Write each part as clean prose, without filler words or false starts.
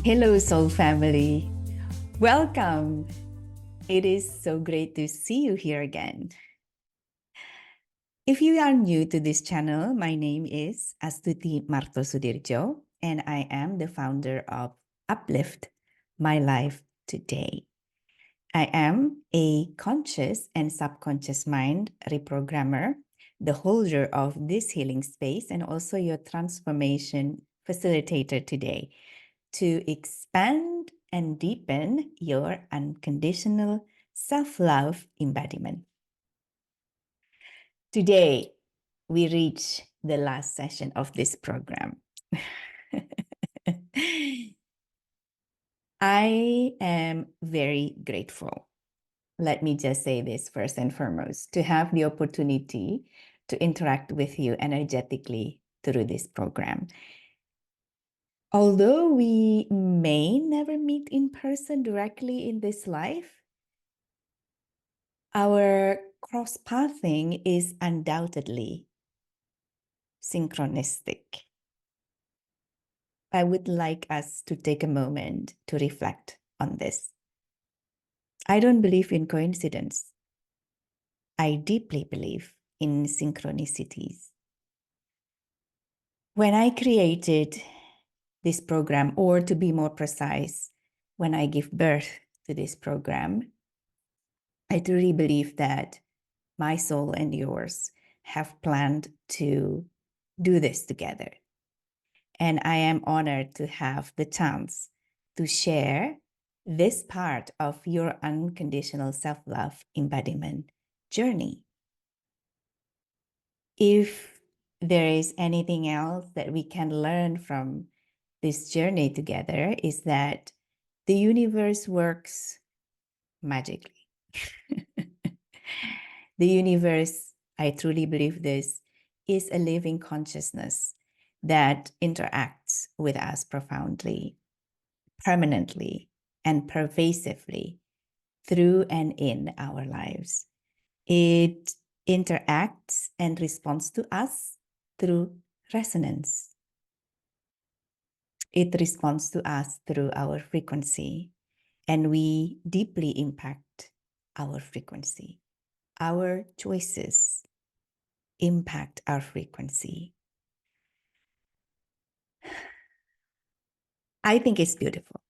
Hello, Soul Family. Welcome. It is so great to see you here again. If you are new to this channel, my name is Astuti Martosudirjo, and I am the founder of Uplift My Life Today. I am a conscious and subconscious mind reprogrammer, the holder of this healing space, and also your transformation facilitator today, to expand and deepen your unconditional self-love embodiment. Today, we reach the last session of this program. I am very grateful. Let me just say this first and foremost, to have the opportunity to interact with you energetically through this program. Although we may never meet in person directly in this life, our cross-pathing is undoubtedly synchronistic. I would like us to take a moment to reflect on this. I don't believe in coincidence. I deeply believe in synchronicities. When I created this program, or to be more precise, when I give birth to this program, I truly believe that my soul and yours have planned to do this together. And I am honored to have the chance to share this part of your unconditional self-love embodiment journey. If there is anything else that we can learn from this journey together, is that the universe works magically. The universe, I truly believe this, is a living consciousness that interacts with us profoundly, permanently, and pervasively through and in our lives. It interacts and responds to us through resonance. It responds to us through our frequency, and we deeply impact our frequency. Our choices impact our frequency. I think it's beautiful.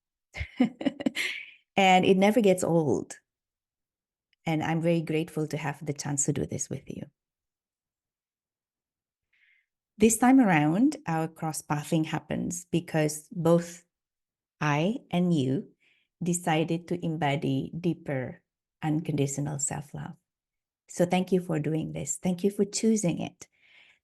And it never gets old. And I'm very grateful to have the chance to do this with you. This time around, our cross-pathing happens because both I and you decided to embody deeper unconditional self-love. So thank you for doing this. Thank you for choosing it.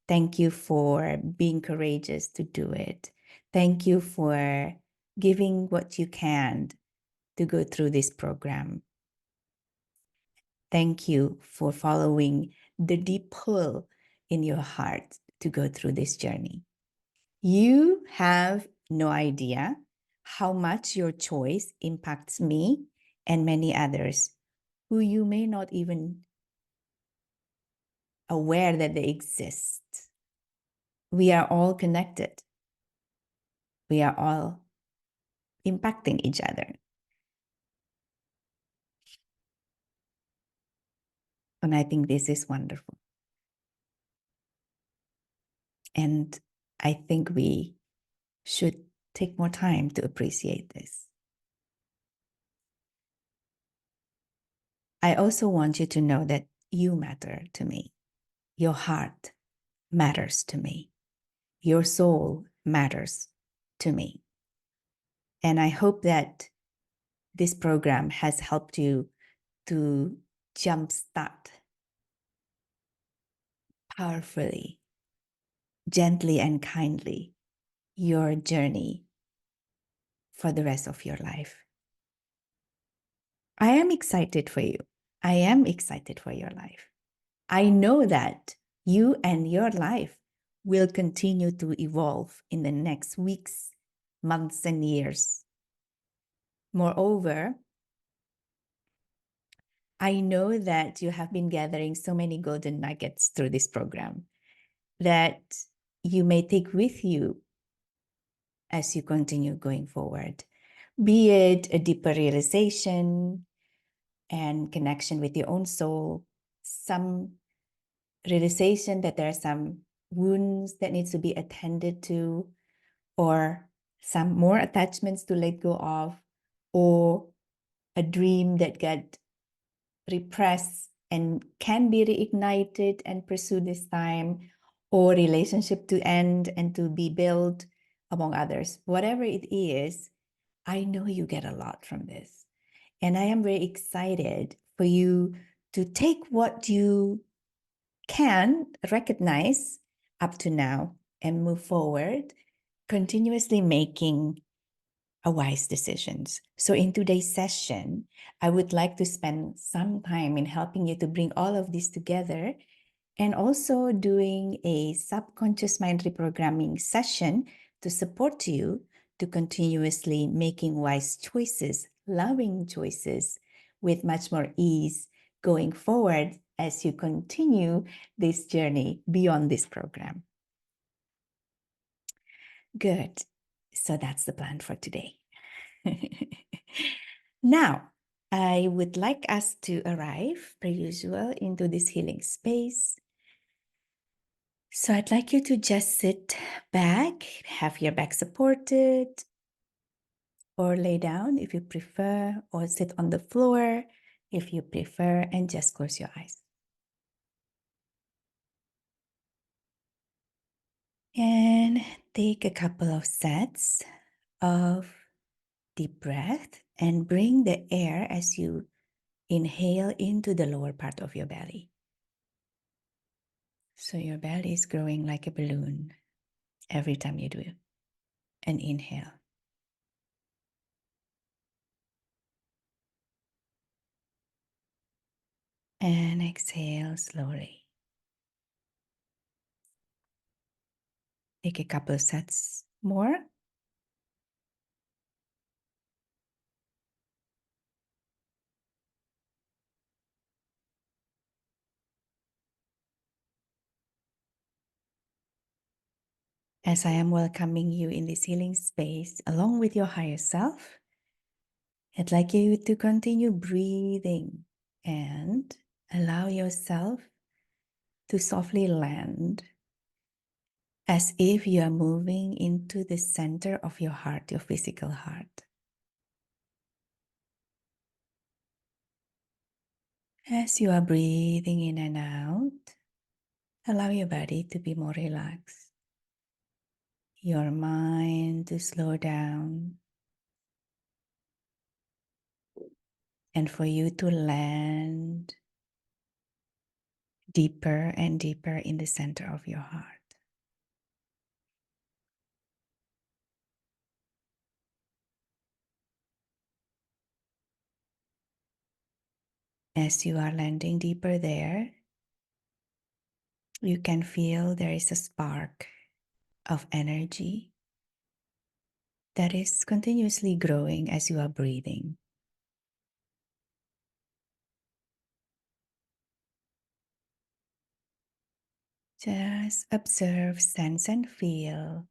Thank you for being courageous to do it. Thank you for giving what you can to go through this program. Thank you for following the deep pull in your heart to go through this journey. You have no idea how much your choice impacts me and many others who you may not even aware that they exist. We are all connected. We are all impacting each other. And I think this is wonderful. And I think we should take more time to appreciate this. I also want you to know that you matter to me. Your heart matters to me. Your soul matters to me. And I hope that this program has helped you to jumpstart powerfully, gently and kindly your journey for the rest of your life. I am excited for you. I am excited for your life. I know that you and your life will continue to evolve in the next weeks, months, and years. Moreover, I know that you have been gathering so many golden nuggets through this program that you may take with you as you continue going forward. be it a deeper realization and connection with your own soul, some realization that there are some wounds that needs to be attended to, or some more attachments to let go of, or a dream that got repressed and can be reignited and pursued this time, or relationship to end and to be built, among others. Whatever it is, I know you get a lot from this. And I am very excited for you to take what you can recognize up to now and move forward, continuously making a wise decisions. So in today's session, I would like to spend some time in helping you to bring all of this together, and also doing a subconscious mind reprogramming session to support you to continuously making wise choices, loving choices with much more ease going forward as you continue this journey beyond this program. Good. So that's the plan for today. Now, I would like us to arrive, per usual, into this healing space. So I'd like you to just sit back, have your back supported, or lay down if you prefer, or sit on the floor if you prefer, and just close your eyes. And take a couple of sets of deep breath and bring the air as you inhale into the lower part of your belly. So your belly is growing like a balloon every time you do an inhale. And exhale slowly. Take a couple of sets more. As I am welcoming you in this healing space along with your higher self, I'd like you to continue breathing and allow yourself to softly land as if you are moving into the center of your heart, your physical heart. As you are breathing in and out, allow your body to be more relaxed, your mind to slow down, and for you to land deeper and deeper in the center of your heart. As you are landing deeper there, you can feel there is a spark of energy that is continuously growing as you are breathing. Just observe, sense, and feel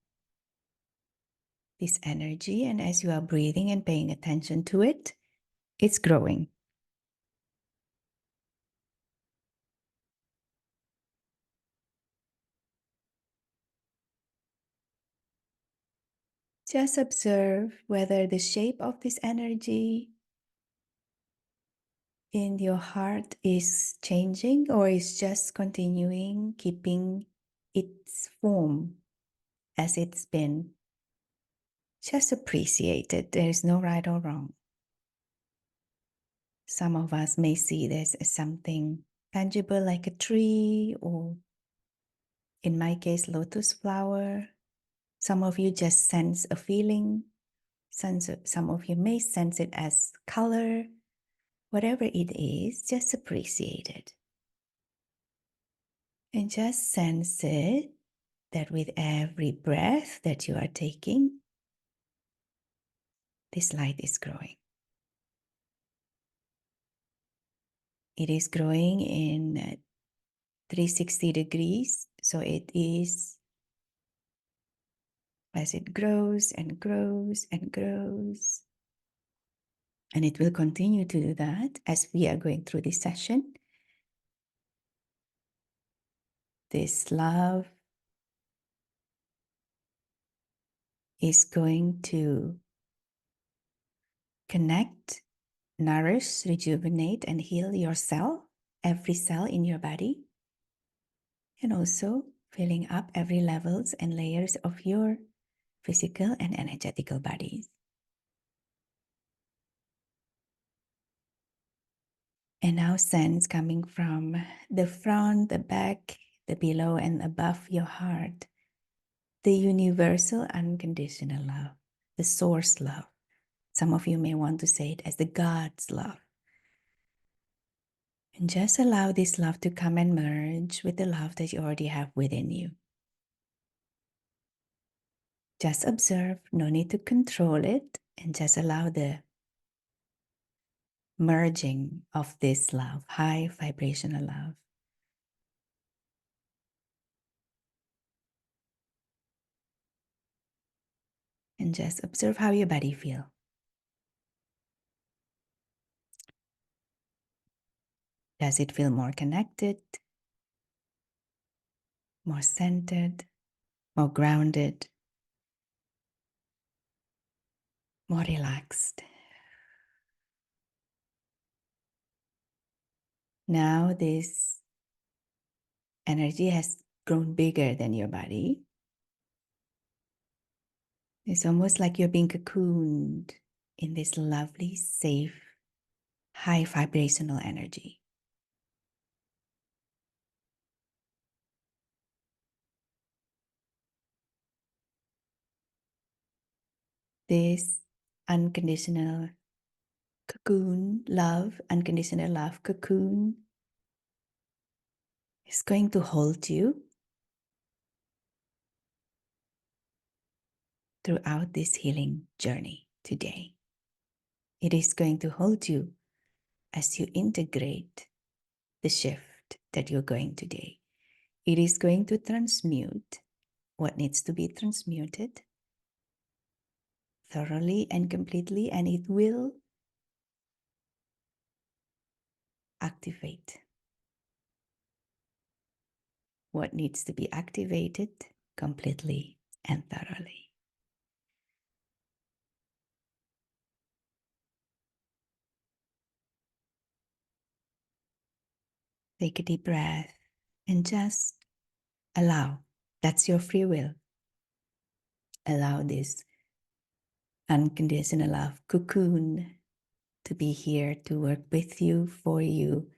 this energy, and as you are breathing and paying attention to it, it's growing. Just observe whether the shape of this energy in your heart is changing or is just continuing, keeping its form as it's been. Just appreciate it. There is no right or wrong. Some of us may see this as something tangible like a tree, or in my case, lotus flower. Some of you just sense a feeling. Some of you may sense it as color. Whatever it is, just appreciate it. And just sense it that with every breath that you are taking, this light is growing. It is growing in 360 degrees. So it is, as it grows and grows and grows, And it will continue to do that as we are going through this session. This love is going to connect, nourish, rejuvenate, and heal your cell, every cell in your body, and also filling up every levels and layers of your physical and energetical bodies. And now sense coming from the front, the back, the below, and above your heart, the universal unconditional love, the source love. Some of you may want to say it as the God's love. And just allow this love to come and merge with the love that you already have within you. Just observe, no need to control it, and just allow the merging of this love, high vibrational love. And just observe how your body feels. Does it feel more connected, more centered, more grounded, more relaxed? Now this energy has grown bigger than your body. It's almost like you're being cocooned in this lovely, safe, high vibrational energy. This unconditional cocoon, love, unconditional love cocoon is going to hold you throughout this healing journey today. It is going to hold you as you integrate the shift that you're going today. It is going to transmute what needs to be transmuted thoroughly and completely, and it will activate what needs to be activated completely and thoroughly. Take a deep breath and just allow. That's your free will. Allow this unconditional love cocoon to be here to work with you, for you,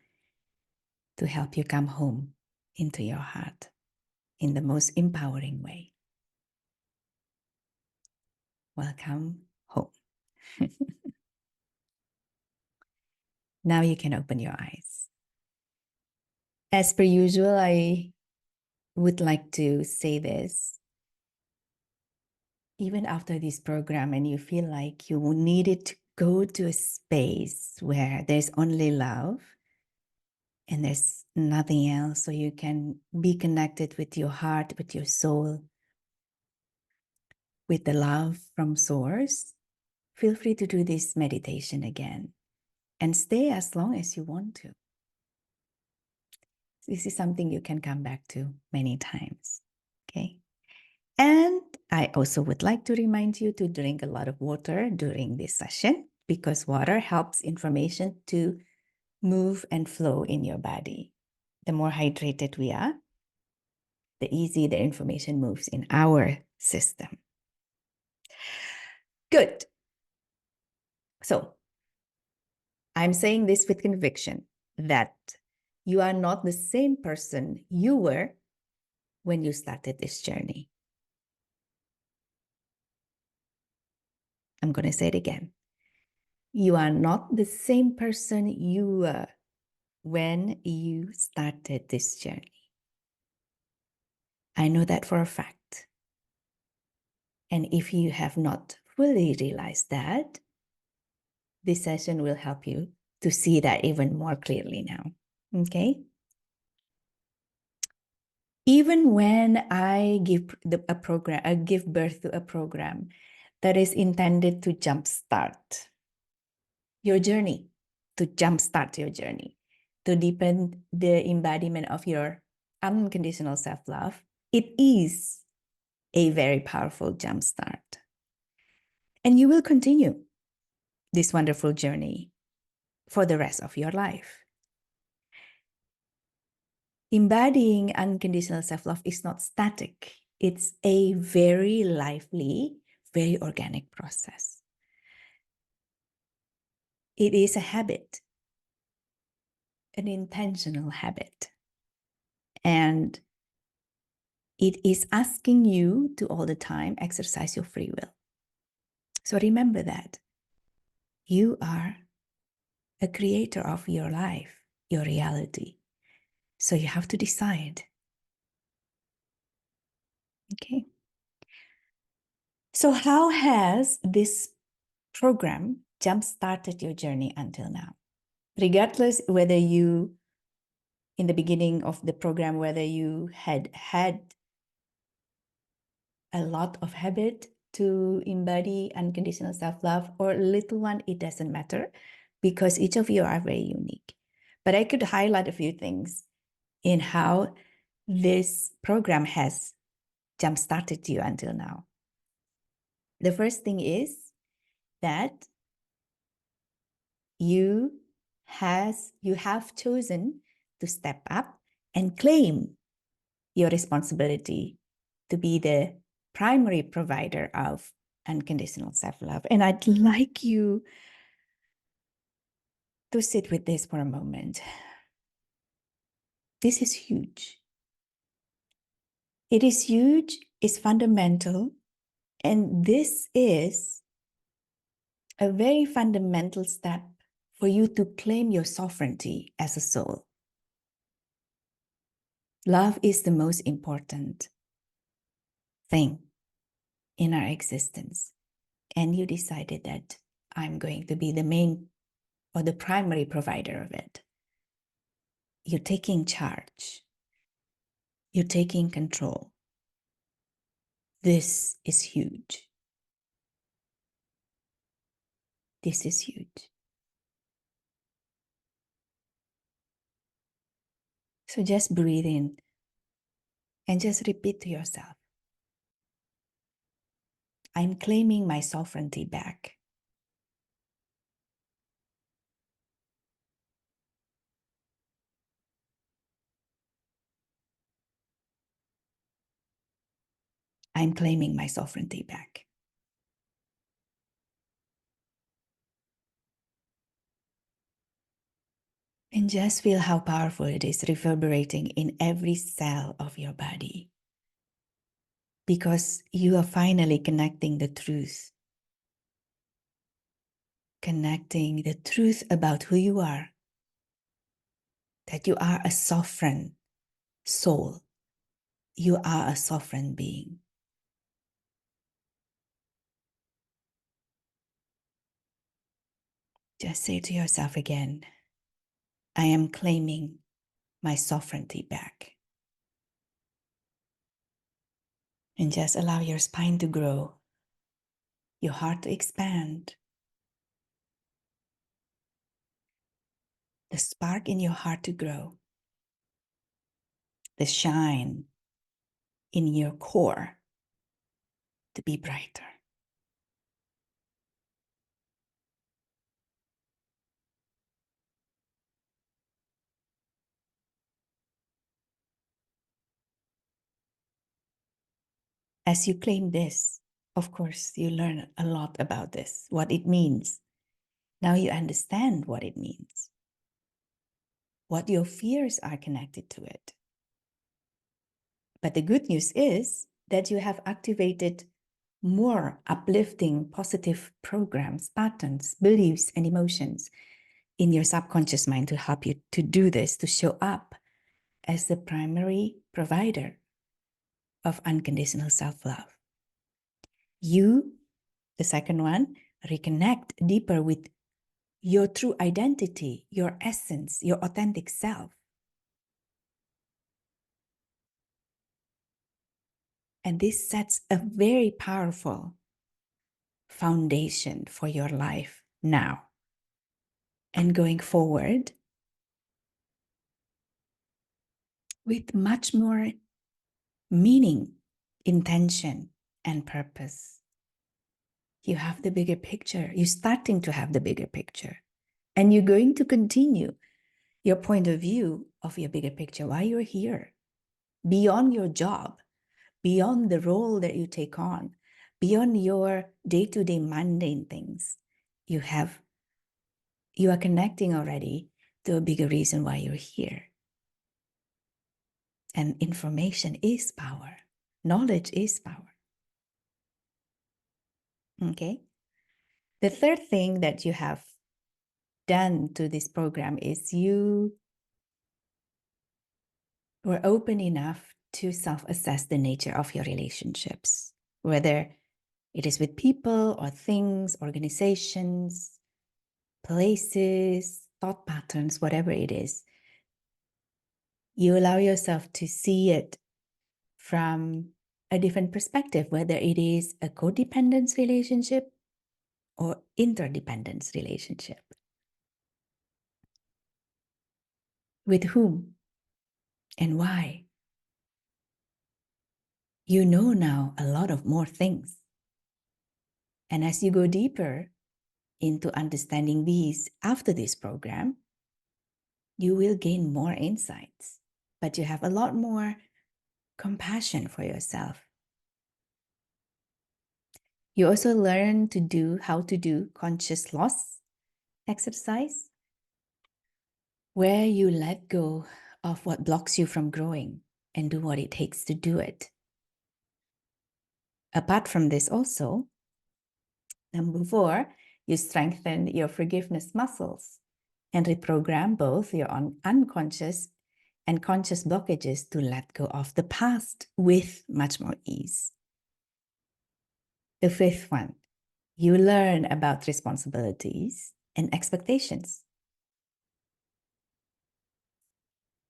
to help you come home into your heart in the most empowering way. Welcome home. Now you can open your eyes. As per usual, I would like to say this. Even after this program and you feel like you needed to go to a space where there's only love and there's nothing else, so you can be connected with your heart, with your soul, with the love from source, feel free to do this meditation again and stay as long as you want to. This is something you can come back to many times, okay? And I also would like to remind you to drink a lot of water during this session, because water helps information to move and flow in your body. The more hydrated we are, the easier the information moves in our system. Good. So I'm saying this with conviction that you are not the same person you were when you started this journey. I'm going to say it again. You are not the same person you were when you started this journey. I know that for a fact. And if you have not fully realized that, this session will help you to see that even more clearly now. Okay? Even when I give give birth to a program that is intended to jumpstart your journey, to jumpstart your journey, to deepen the embodiment of your unconditional self-love, it is a very powerful jumpstart. And you will continue this wonderful journey for the rest of your life. Embodying unconditional self-love is not static. It's a very lively, very organic process. It is a habit, an intentional habit. And it is asking you to all the time exercise your free will. So remember that you are a creator of your life, your reality. So you have to decide. Okay. So how has this program jump-started your journey until now? Regardless whether you, in the beginning of the program, whether you had a lot of habit to embody unconditional self-love or little one, it doesn't matter because each of you are very unique. But I could highlight a few things in how this program has jump-started you until now. The first thing is that you have chosen to step up and claim your responsibility to be the primary provider of unconditional self-love. And I'd like you to sit with this for a moment. This is huge. It is huge, it's fundamental, and this is a very fundamental step for you to claim your sovereignty as a soul. Love is the most important thing in our existence. And you decided that I'm going to be the main or the primary provider of it. You're taking charge. You're taking control. This is huge. This is huge. So just breathe in and just repeat to yourself, I'm claiming my sovereignty back. I'm claiming my sovereignty back. And just feel how powerful it is reverberating in every cell of your body. Because you are finally connecting the truth. Connecting the truth about who you are. That you are a sovereign soul. You are a sovereign being. Just say to yourself again, I am claiming my sovereignty back. And just allow your spine to grow, your heart to expand, the spark in your heart to grow, the shine in your core to be brighter. As you claim this, of course, you learn a lot about this, what it means. Now you understand what it means, what your fears are connected to it. But the good news is that you have activated more uplifting, positive programs, patterns, beliefs, and emotions in your subconscious mind to help you to do this, to show up as the primary provider of unconditional self-love. You, the second one, reconnect deeper with your true identity, your essence, your authentic self. And this sets a very powerful foundation for your life now. and going forward with much more meaning, intention, and purpose. You have the bigger picture. You're starting to have the bigger picture. And you're going to continue your point of view of your bigger picture while you're here, beyond your job, beyond the role that you take on, beyond your day-to-day mundane things. You are connecting already to a bigger reason why you're here. And information is power. Knowledge is power. Okay? The third thing that you have done to this program is you were open enough to self-assess the nature of your relationships, whether it is with people or things, organizations, places, thought patterns, whatever it is. You allow yourself to see it from a different perspective, whether it is a codependence relationship or interdependence relationship. With whom and why? You know now a lot of more things. And as you go deeper into understanding these after this program, you will gain more insights, but you have a lot more compassion for yourself. You also learn how to do conscious loss exercise, where you let go of what blocks you from growing and do what it takes to do it. Apart from this also, number 4, you strengthen your forgiveness muscles and reprogram both your unconscious and conscious blockages to let go of the past with much more ease. The 5th one, you learn about responsibilities and expectations.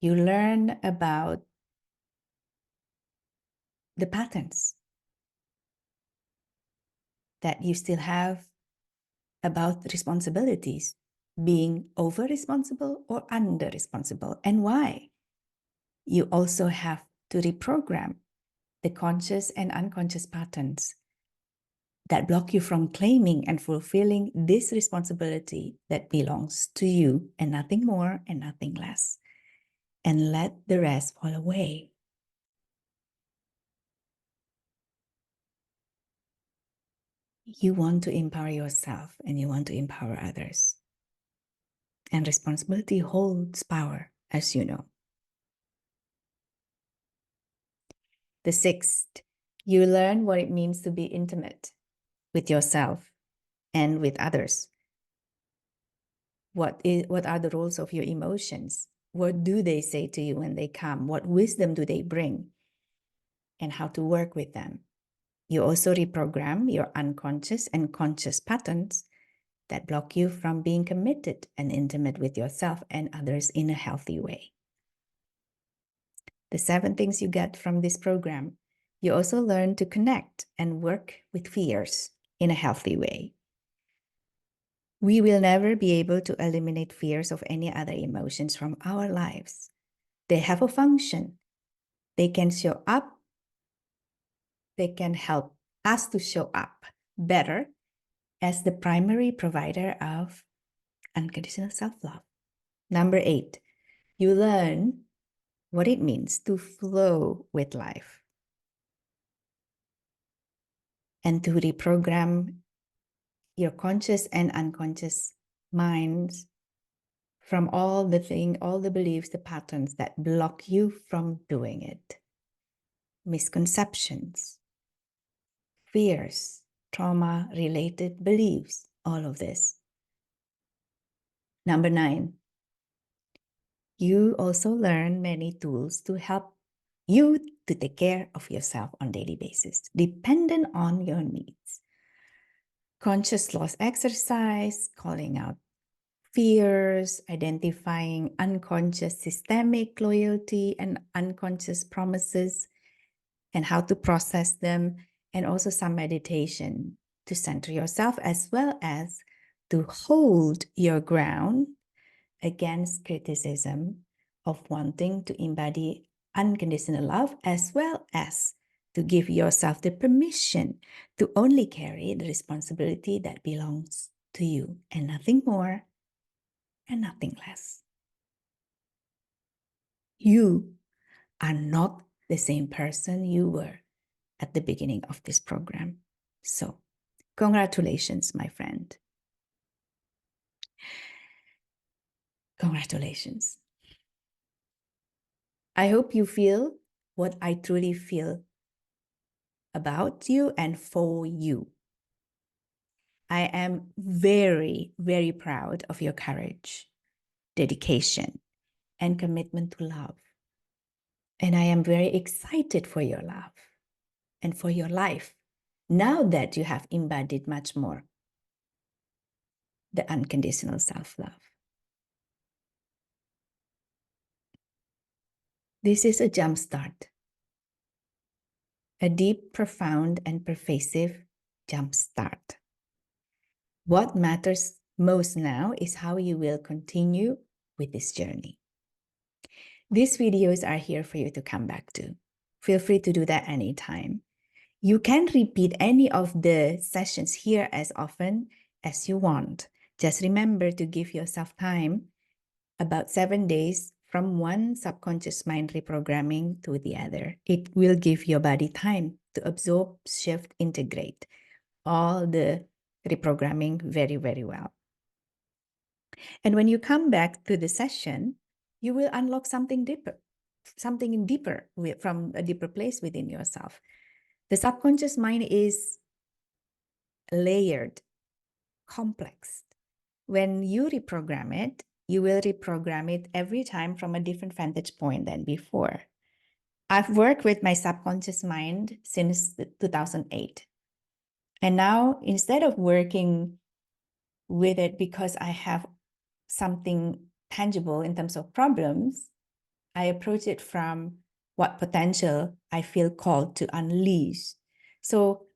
You learn about the patterns that you still have about responsibilities, being over-responsible or under-responsible, and why. You also have to reprogram the conscious and unconscious patterns that block you from claiming and fulfilling this responsibility that belongs to you and nothing more and nothing less. And let the rest fall away. You want to empower yourself and you want to empower others. And responsibility holds power, as you know. The 6th, you learn what it means to be intimate with yourself and with others. What are the roles of your emotions? What do they say to you when they come? What wisdom do they bring? And how to work with them. You also reprogram your unconscious and conscious patterns that block you from being committed and intimate with yourself and others in a healthy way. The 7 things you get from this program. You also learn to connect and work with fears in a healthy way. We will never be able to eliminate fears of any other emotions from our lives. They have a function. They can show up. They can help us to show up better as the primary provider of unconditional self-love. Number 8, you learn what it means to flow with life and to reprogram your conscious and unconscious minds from all the beliefs, the patterns that block you from doing it. Misconceptions, fears, trauma-related beliefs, all of this. Number 9, you also learn many tools to help you to take care of yourself on a daily basis, dependent on your needs. Conscious loss exercise, calling out fears, identifying unconscious systemic loyalty and unconscious promises, and how to process them, and also some meditation to center yourself, as well as to hold your ground against criticism of wanting to embody unconditional love, as well as to give yourself the permission to only carry the responsibility that belongs to you and nothing more and nothing less. You are not the same person you were at the beginning of this program. So, congratulations, my friend. Congratulations. I hope you feel what I truly feel about you and for you. I am very, very proud of your courage, dedication, and commitment to love. And I am very excited for your love and for your life now that you have embodied much more the unconditional self-love. This is a jumpstart, a deep, profound, and pervasive jumpstart. What matters most now is how you will continue with this journey. These videos are here for you to come back to. Feel free to do that anytime. You can repeat any of the sessions here as often as you want. Just remember to give yourself time, about 7 days from one subconscious mind reprogramming to the other. It will give your body time to absorb, shift, integrate all the reprogramming very, very well. And when you come back to the session, you will unlock something deeper from a deeper place within yourself. The subconscious mind is layered, complex. When you reprogram it, you will reprogram it every time from a different vantage point than before. I've worked with my subconscious mind since 2008. And now, instead of working with it because I have something tangible in terms of problems, I approach it from what potential I feel called to unleash. So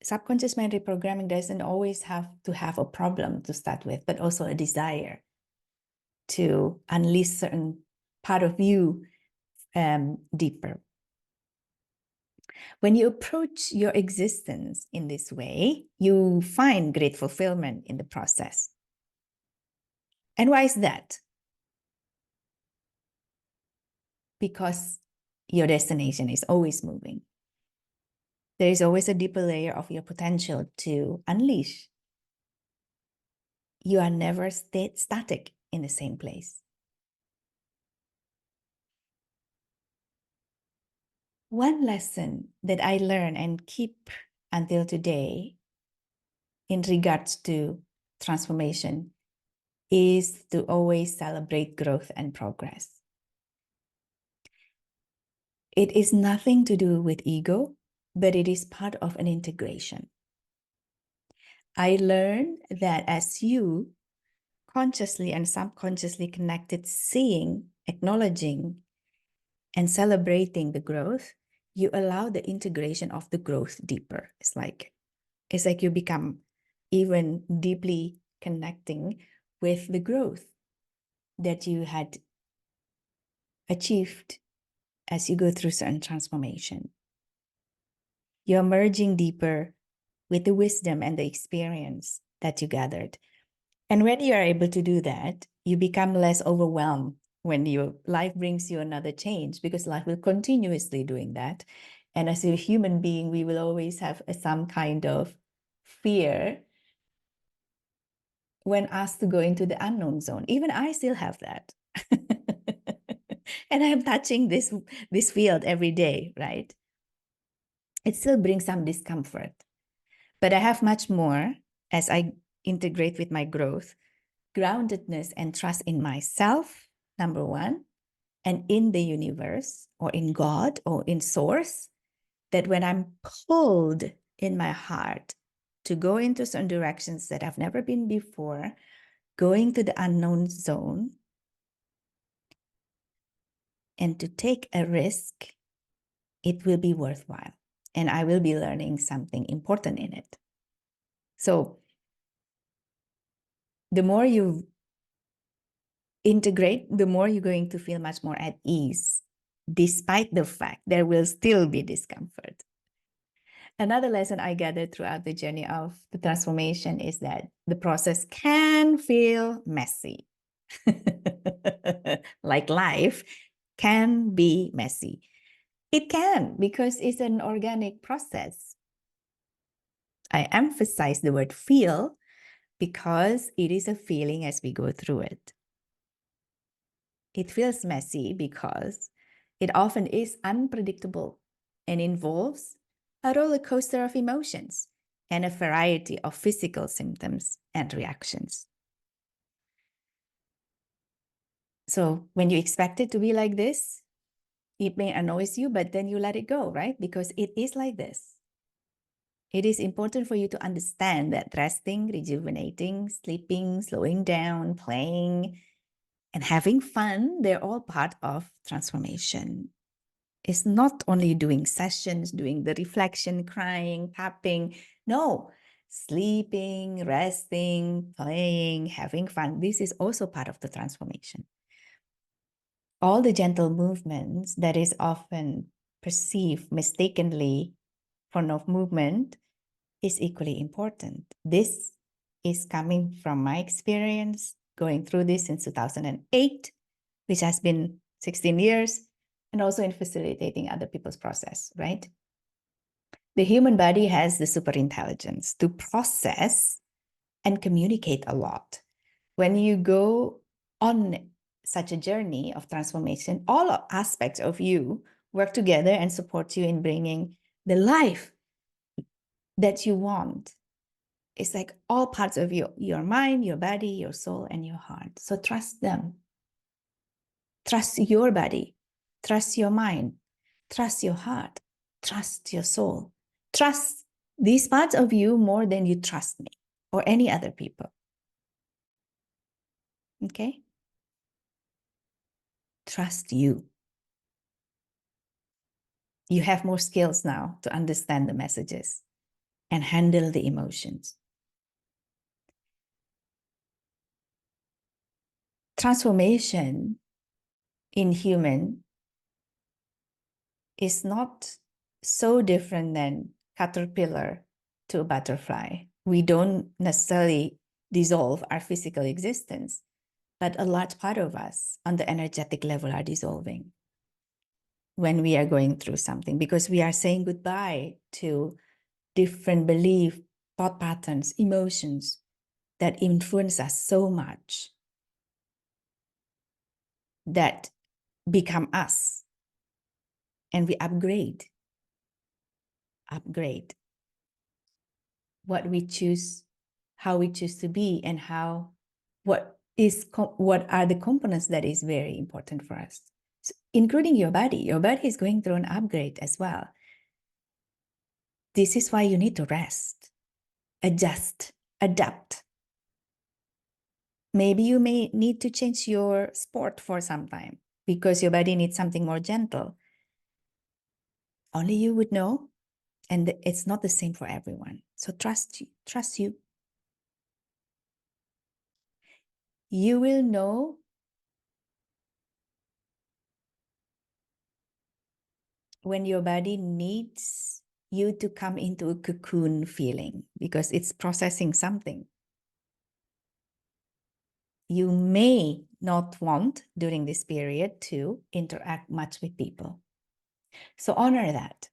subconscious mind reprogramming doesn't always have to have a problem to start with, but also a desire to unleash certain part of you deeper. When you approach your existence in this way, you find great fulfillment in the process. And why is that? Because your destination is always moving. There is always a deeper layer of your potential to unleash. You are never static in the same place. One lesson that I learned and keep until today in regards to transformation is to always celebrate growth and progress. It is nothing to do with ego, but it is part of an integration. I learned that as you consciously and subconsciously connected, seeing, acknowledging, and celebrating the growth, you allow the integration of the growth deeper. It's like you become even deeply connecting with the growth that you had achieved as you go through certain transformation. You're merging deeper with the wisdom and the experience that you gathered. And when you are able to do that, you become less overwhelmed when your life brings you another change, because life will continuously doing that. And as a human being, we will always have some kind of fear when asked to go into the unknown zone. Even I still have that. And I'm touching this field every day, right? It still brings some discomfort. But I have much more as I integrate with my growth, groundedness and trust in myself, number one, and in the universe or in God or in source, that when I'm pulled in my heart to go into certain directions that I've never been before, going to the unknown zone and to take a risk, it will be worthwhile. And I will be learning something important in it. So The more you integrate, the more you're going to feel much more at ease, despite the fact there will still be discomfort. Another lesson I gathered throughout the journey of the transformation is that the process can feel messy. Like life can be messy. It can, because it's an organic process. I emphasize the word feel because it is a feeling as we go through it. It feels messy because it often is unpredictable and involves a roller coaster of emotions and a variety of physical symptoms and reactions. So when you expect it to be like this, it may annoy you, but then you let it go, right? Because it is like this. It is important for you to understand that resting, rejuvenating, sleeping, slowing down, playing, and having fun, they're all part of transformation. It's not only doing sessions, doing the reflection, crying, tapping. No, sleeping, resting, playing, having fun. This is also part of the transformation. All the gentle movements that is often perceived mistakenly for no movement is equally important. This is coming from my experience going through this since 2008, which has been 16 years, and also in facilitating other people's process, right? The human body has the super intelligence to process and communicate a lot. When you go on such a journey of transformation, all aspects of you work together and support you in bringing the life that you want. It's like all parts of your mind, your body, your soul, and your heart. So trust them. Trust your body. Trust your mind. Trust your heart. Trust your soul. Trust these parts of you more than you trust me or any other people. Okay? Trust you. You have more skills now to understand the messages and handle the emotions. Transformation in human is not so different than caterpillar to a butterfly. We don't necessarily dissolve our physical existence, but a large part of us on the energetic level are dissolving when we are going through something, because we are saying goodbye to different belief, thought patterns, emotions that influence us so much, that become us, and we upgrade what we choose, how we choose to be, and what are the components that is very important for us, so, including your body. Your body is going through an upgrade as well. This is why you need to rest, adjust, adapt. Maybe you may need to change your sport for some time because your body needs something more gentle. Only you would know, and it's not the same for everyone. So trust you. You will know when your body needs you to come into a cocoon feeling because it's processing something. You may not want during this period to interact much with people. So honor that.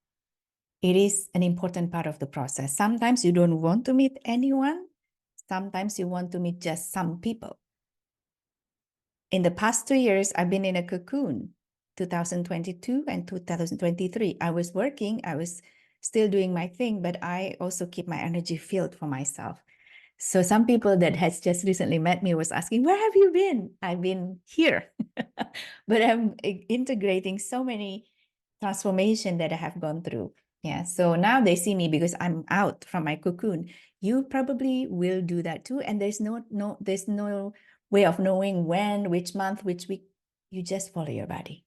It is an important part of the process. Sometimes you don't want to meet anyone. Sometimes you want to meet just some people. In the past 2 years, I've been in a cocoon, 2022 and 2023. I was working, I was still doing my thing, but I also keep my energy filled for myself. So some people that has just recently met me was asking, where have you been? I've been here, but I'm integrating so many transformation that I have gone through. Yeah. So now they see me because I'm out from my cocoon. You probably will do that too. And there's no way of knowing when, which month, which week. You just follow your body.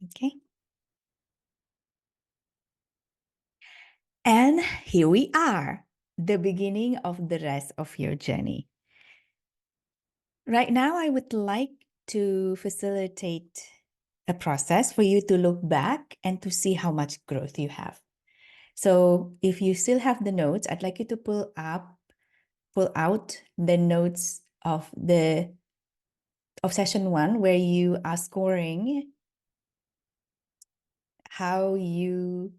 Okay. And here we are, the beginning of the rest of your journey. Right now, I would like to facilitate a process for you to look back and to see how much growth you have. So if you still have the notes, I'd like you to pull out the notes of session 1, where you are scoring how you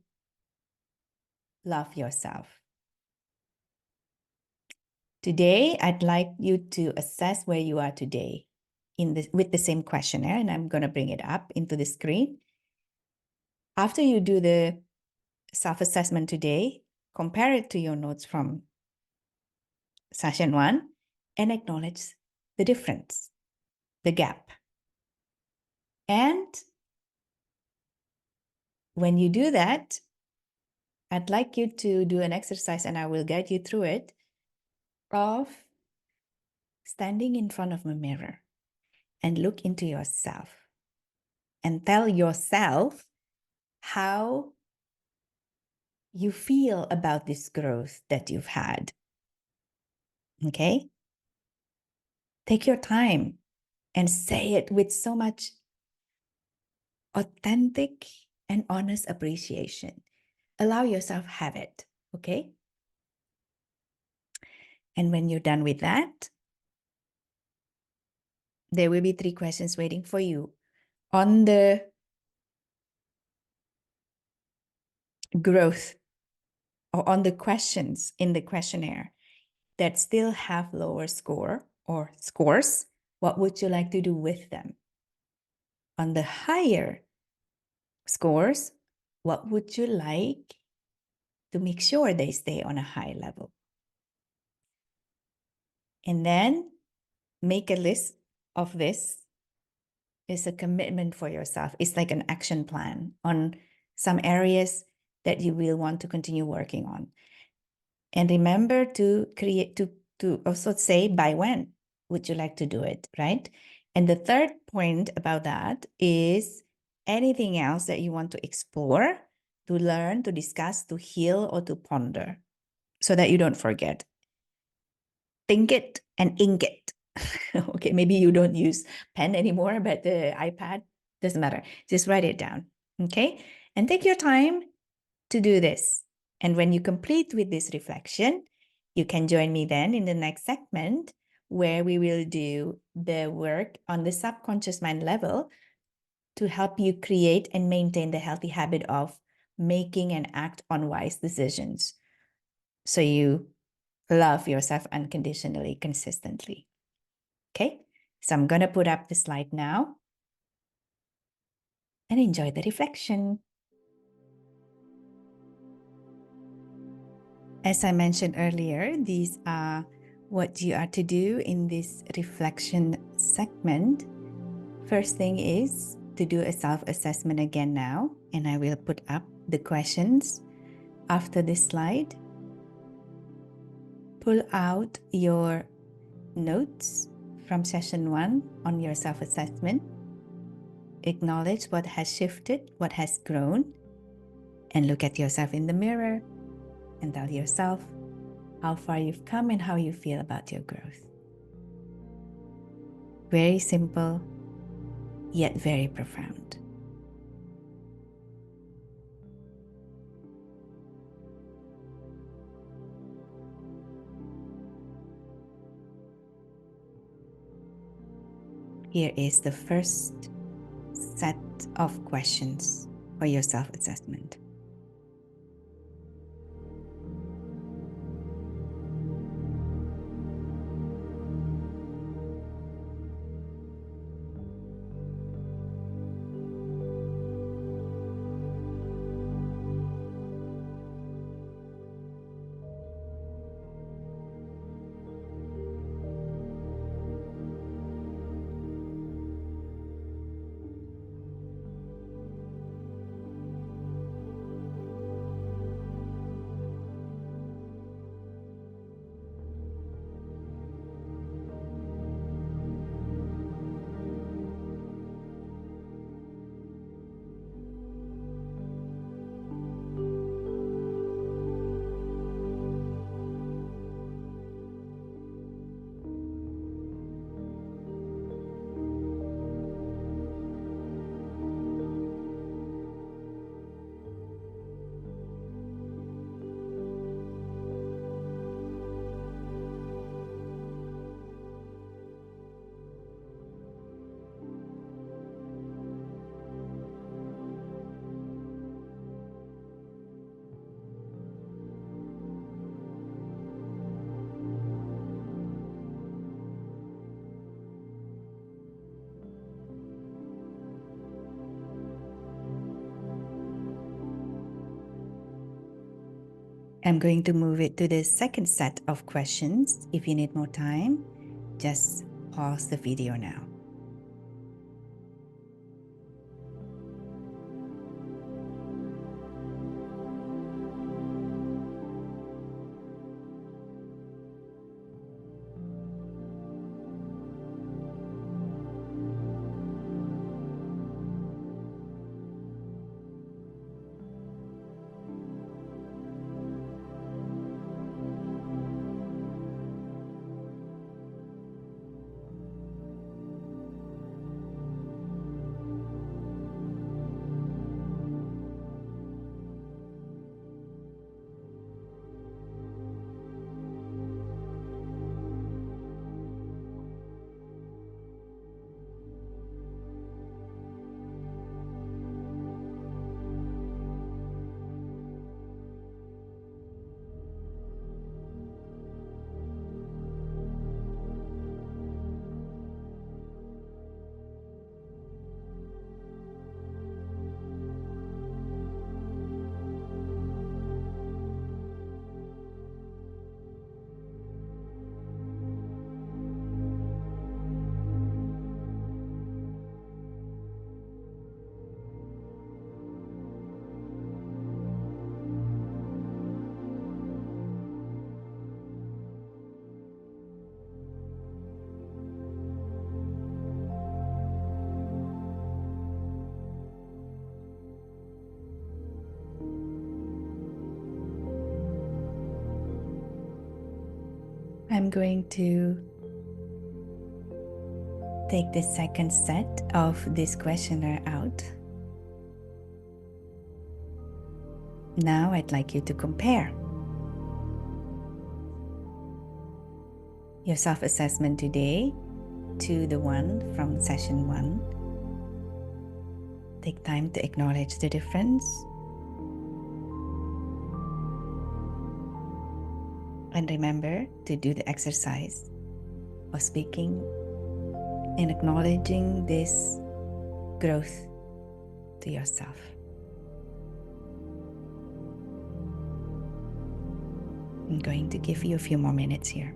love yourself. Today, I'd like you to assess where you are today with the same questionnaire, and I'm going to bring it up into the screen. After you do the self-assessment today, compare it to your notes from session 1 and acknowledge the difference, the gap. And when you do that, I'd like you to do an exercise, and I will guide you through it, of standing in front of a mirror and look into yourself and tell yourself how you feel about this growth that you've had. Okay? Take your time and say it with so much authentic and honest appreciation. Allow yourself have it. Okay? And when you're done with that, there will be 3 questions waiting for you. On the growth, or on the questions in the questionnaire that still have lower score or scores, what would you like to do with them? On the higher scores, what would you like to make sure they stay on a high level? And then make a list of this. Is a commitment for yourself. It's like an action plan on some areas that you will want to continue working on. And remember to create, to also say by when would you like to do it, right? And the third point about that is anything else that you want to explore, to learn, to discuss, to heal, or to ponder, so that you don't forget. Think it and ink it. Okay, maybe you don't use pen anymore, but the iPad, doesn't matter. Just write it down, okay? And take your time to do this. And when you complete with this reflection, you can join me then in the next segment, where we will do the work on the subconscious mind level to help you create and maintain the healthy habit of making and act on wise decisions, so you love yourself unconditionally, consistently. Okay, so I'm going to put up the slide now and enjoy the reflection. As I mentioned earlier, these are what you are to do in this reflection segment. First thing is to do a self-assessment again now, and I will put up the questions after this slide. Pull out your notes from session 1 on your self-assessment. Acknowledge what has shifted, what has grown, and look at yourself in the mirror and tell yourself how far you've come and how you feel about your growth. Very simple, yet very profound. Here is the first set of questions for your self-assessment. I'm going to move it to the second set of questions. If you need more time, just pause the video now. I'm going to take the second set of this questionnaire out. Now I'd like you to compare your self-assessment today to the one from session 1. Take time to acknowledge the difference. And remember to do the exercise of speaking and acknowledging this growth to yourself. I'm going to give you a few more minutes here.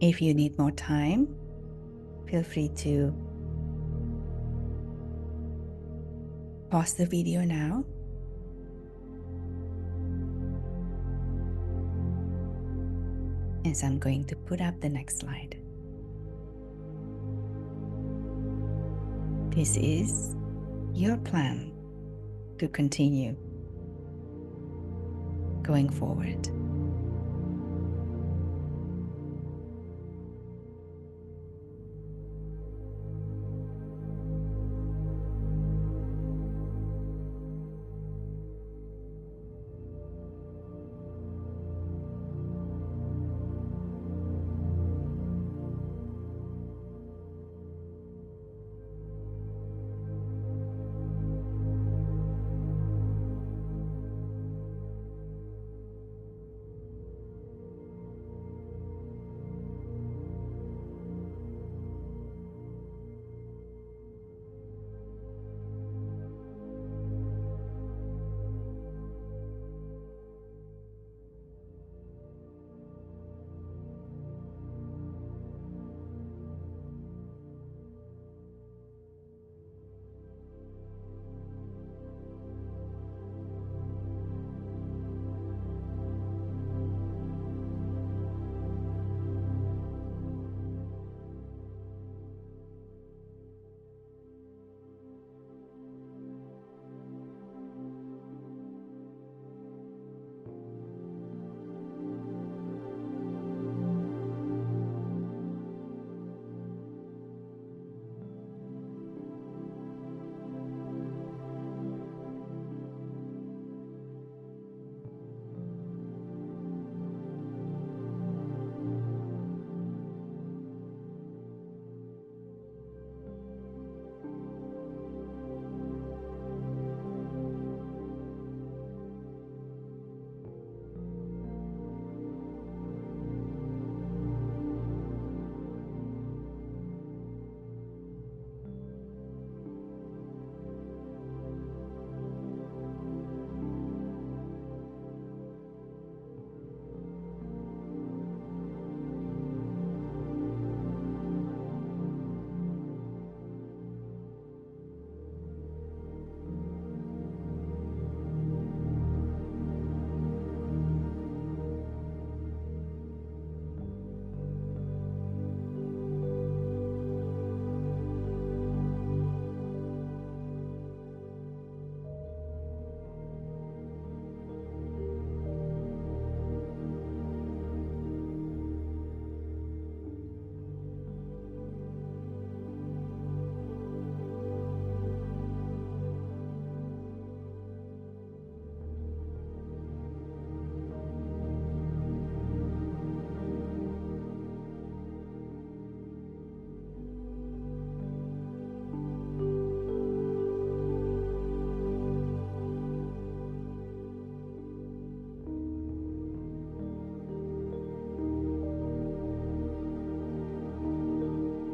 If you need more time, Feel free to pause the video now. And so I'm going to put up the next slide. This is your plan to continue going forward.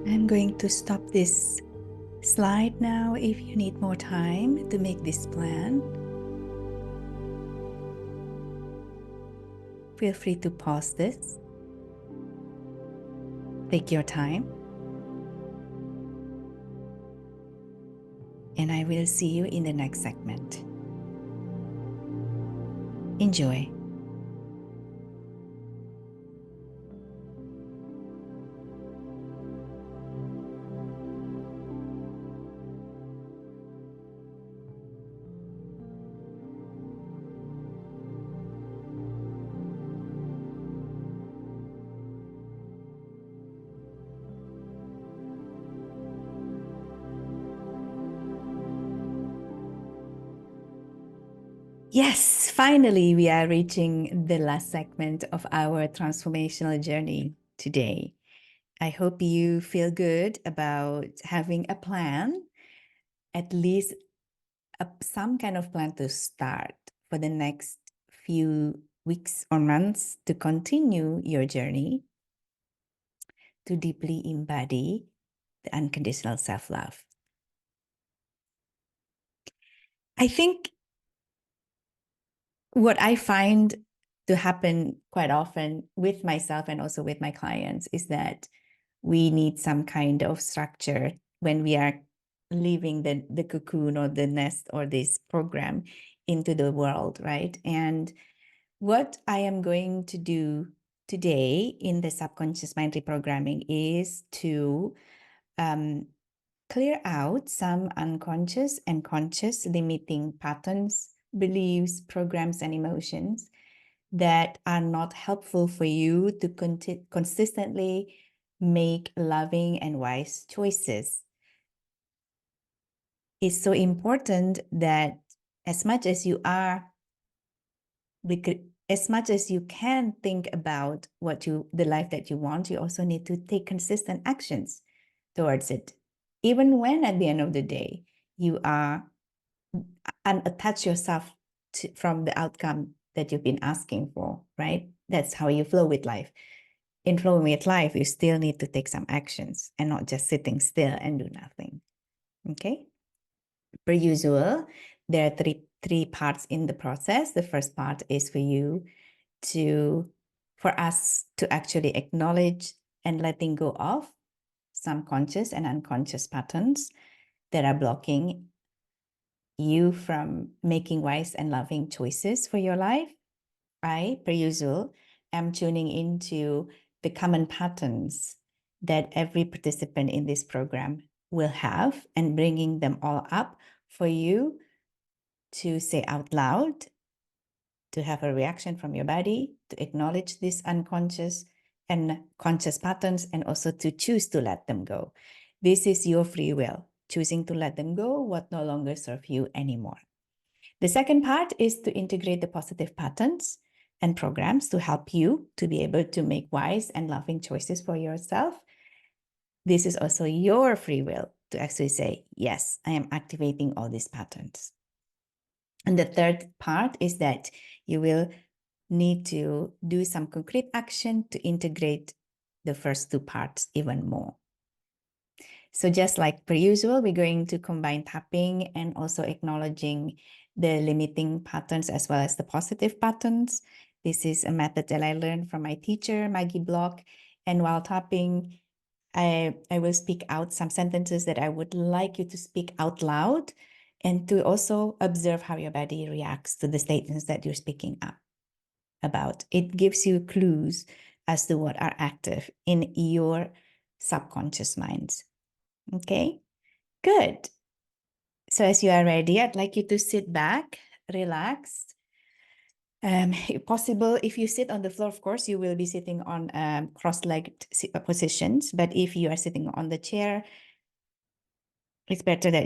I'm going to stop this slide now if you need more time to make this plan. Feel free to pause this. Take your time. And I will see you in the next segment. Enjoy. Yes, finally, we are reaching the last segment of our transformational journey today. I hope you feel good about having a plan, at least some kind of plan to start for the next few weeks or months to continue your journey to deeply embody the unconditional self-love. I think what I find to happen quite often with myself and also with my clients is that we need some kind of structure when we are leaving the cocoon or the nest or this program into the world, right? And what I am going to do today in the subconscious mind reprogramming is to clear out some unconscious and conscious limiting patterns, beliefs, programs, and emotions that are not helpful for you to consistently make loving and wise choices. It's so important that as much as you can think about the life that you want, you also need to take consistent actions towards it. Even when at the end of the day, you are unattach yourself from the outcome that you've been asking for, right? That's how you flow with life. In flowing with life, you still need to take some actions and not just sitting still and do nothing. Okay? Per usual, there are three parts in the process. The first part is for us to actually acknowledge and letting go of some conscious and unconscious patterns that are blocking you from making wise and loving choices for your life. I, per usual, am tuning into the common patterns that every participant in this program will have and bringing them all up for you to say out loud, to have a reaction from your body, to acknowledge these unconscious and conscious patterns, and also to choose to let them go. This is your free will, choosing to let them go, what no longer serve you anymore. The second part is to integrate the positive patterns and programs to help you to be able to make wise and loving choices for yourself. This is also your free will to actually say, yes, I am activating all these patterns. And the third part is that you will need to do some concrete action to integrate the first two parts even more. So just like per usual, we're going to combine tapping and also acknowledging the limiting patterns as well as the positive patterns. This is a method that I learned from my teacher, Maggie Block. And while tapping, I will speak out some sentences that I would like you to speak out loud and to also observe how your body reacts to the statements that you're speaking up about. It gives you clues as to what are active in your subconscious minds. Okay, good. So as you are ready, I'd like you to sit back, relax. If possible, if you sit on the floor, of course, you will be sitting on cross-legged positions. But if you are sitting on the chair, it's better that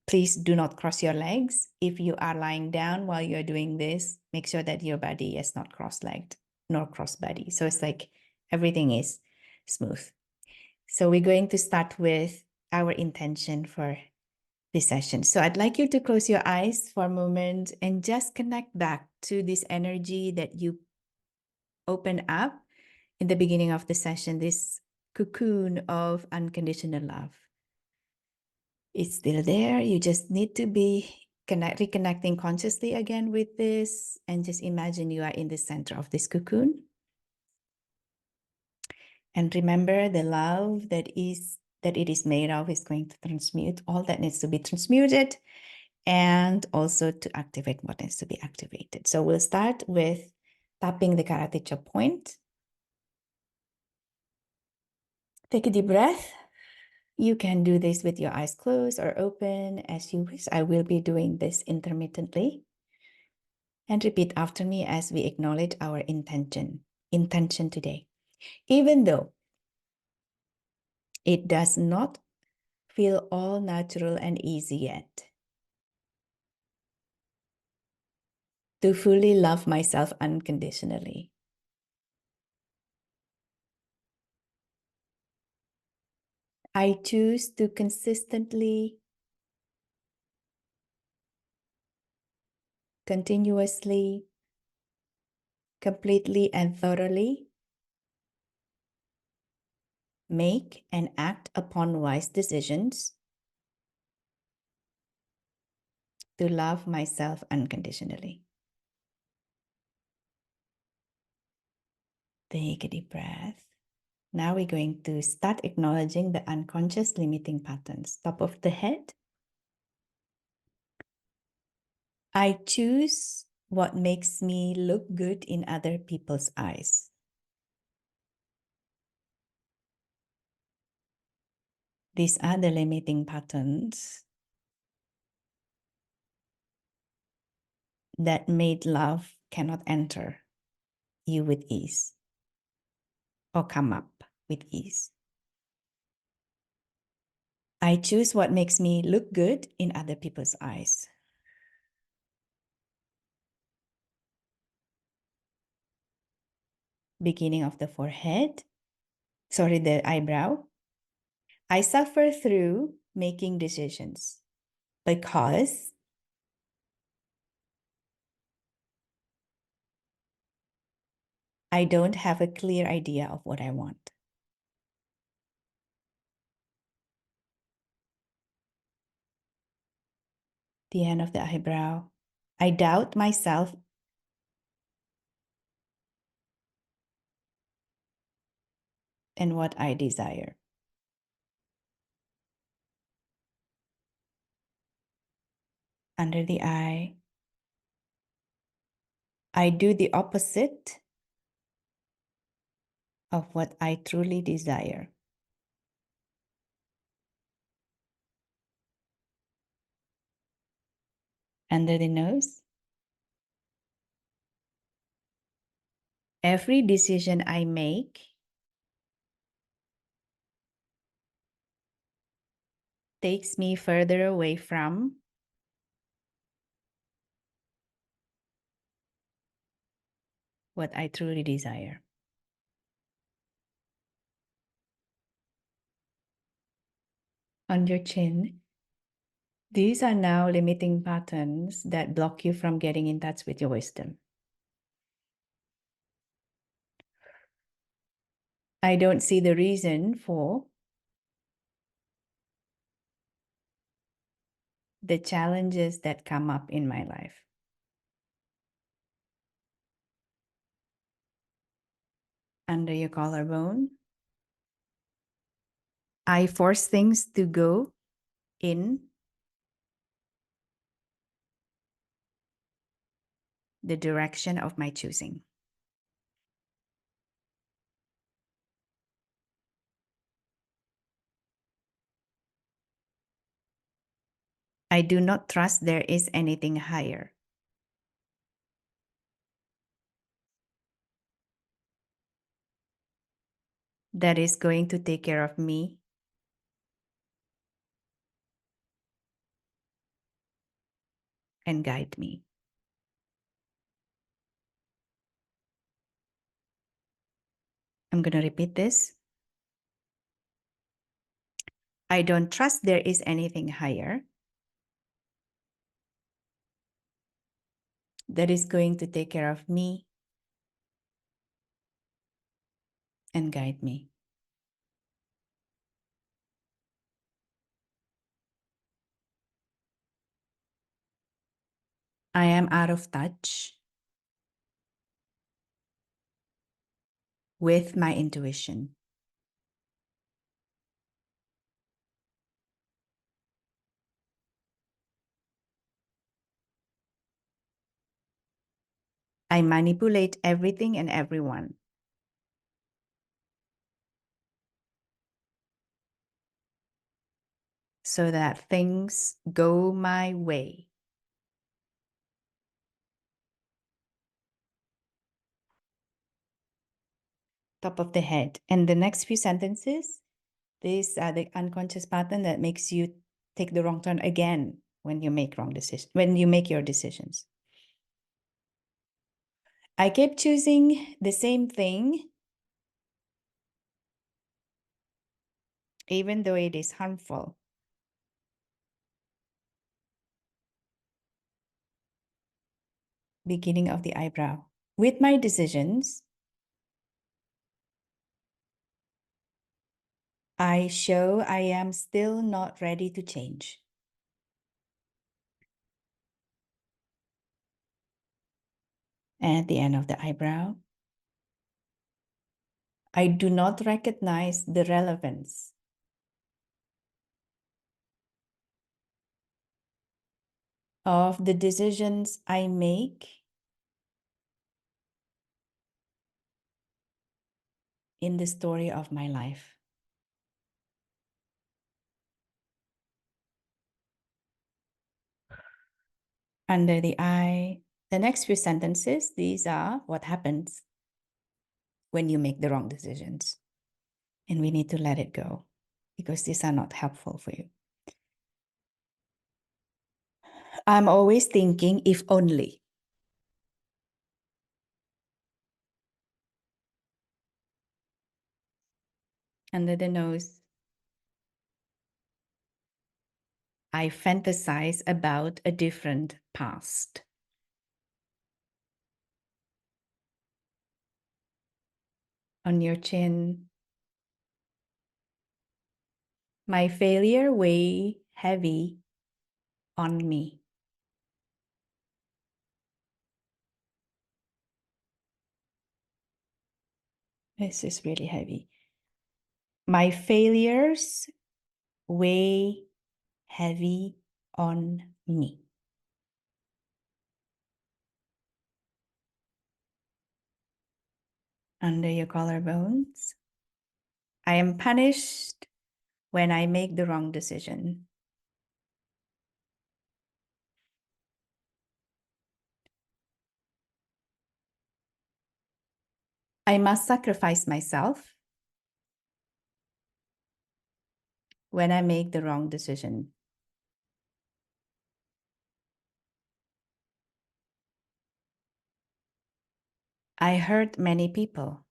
please do not cross your legs. If you are lying down while you're doing this, make sure that your body is not cross-legged nor cross-body. So it's like everything is smooth. So we're going to start with our intention for this session. So I'd like you to close your eyes for a moment and just connect back to this energy that you opened up in the beginning of the session, this cocoon of unconditional love. It's still there. You just need to be reconnecting consciously again with this, and just imagine you are in the center of this cocoon. And remember, the love that it is made of is going to transmute all that needs to be transmuted, and also to activate what needs to be activated. So we'll start with tapping the karate chop point. Take a deep breath. You can do this with your eyes closed or open as you wish. I will be doing this intermittently. And repeat after me as we acknowledge our intention today. Even though it does not feel all natural and easy yet, to fully love myself unconditionally. I choose to consistently, continuously, completely and thoroughly make and act upon wise decisions to love myself unconditionally. Take a deep breath. Now we're going to start acknowledging the unconscious limiting patterns. Top of the head. I choose what makes me look good in other people's eyes. These are the limiting patterns that made love cannot enter you with ease or come up with ease. I choose what makes me look good in other people's eyes. Beginning of the forehead, the eyebrow. I suffer through making decisions because I don't have a clear idea of what I want. The end of the eyebrow. I doubt myself and what I desire. Under the eye. I do the opposite of what I truly desire. Under the nose. Every decision I make takes me further away from what I truly desire. On your chin. These are now limiting patterns that block you from getting in touch with your wisdom. I don't see the reason for the challenges that come up in my life. Under your collarbone. I force things to go in the direction of my choosing. I do not trust there is anything higher. That is going to take care of me and guide me. I'm going to repeat this. I don't trust there is anything higher that is going to take care of me and guide me. I am out of touch with my intuition. I manipulate everything and everyone so that things go my way. Top of the head. And the next few sentences, these are the unconscious pattern that makes you take the wrong turn again when you make your decisions. I kept choosing the same thing even though it is harmful. Beginning of the eyebrow. With my decisions, I show I am still not ready to change. And at the end of the eyebrow, I do not recognize the relevance of the decisions I make in the story of my life. Under the eye, the next few sentences, these are what happens when you make the wrong decisions. And we need to let it go because these are not helpful for you. I'm always thinking, if only. Under the nose, I fantasize about a different past. On your chin, my failure weigh heavy on me. This is really heavy. My failures weigh heavy on me. Under your collarbones, I am punished when I make the wrong decision. I must sacrifice myself when I make the wrong decision. I hurt many people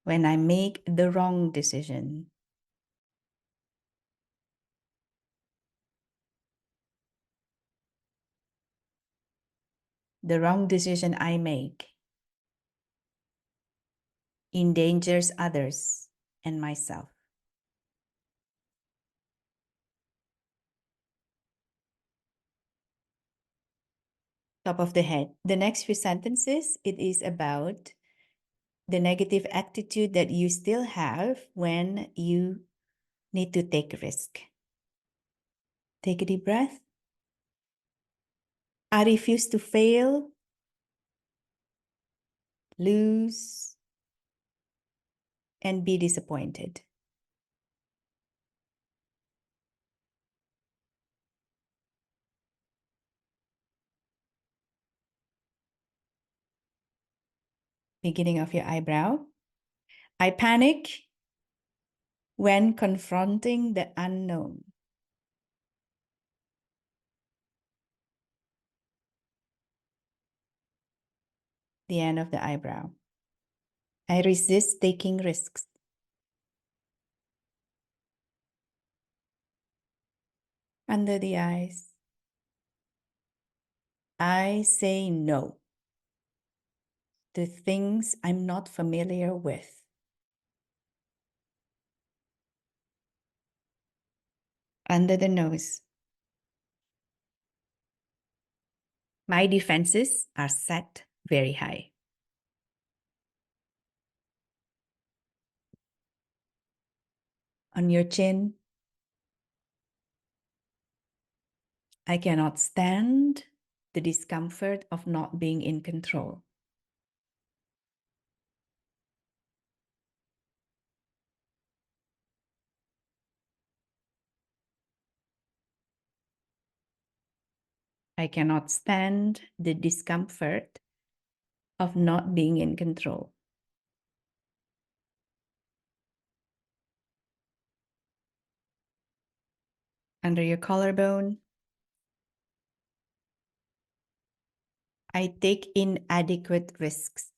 when I make the wrong decision. The wrong decision I make endangers others and myself. Top of the head. The next few sentences, it is about the negative attitude that you still have when you need to take risk. Take a deep breath. I refuse to fail, lose, and be disappointed. Beginning of your eyebrow. I panic when confronting the unknown. The end of the eyebrow. I resist taking risks. Under the eyes. I say no to things I'm not familiar with. Under the nose. My defenses are set very high. On your chin. I cannot stand the discomfort of not being in control. I cannot stand the discomfort of not being in control. Under your collarbone. I take inadequate risks.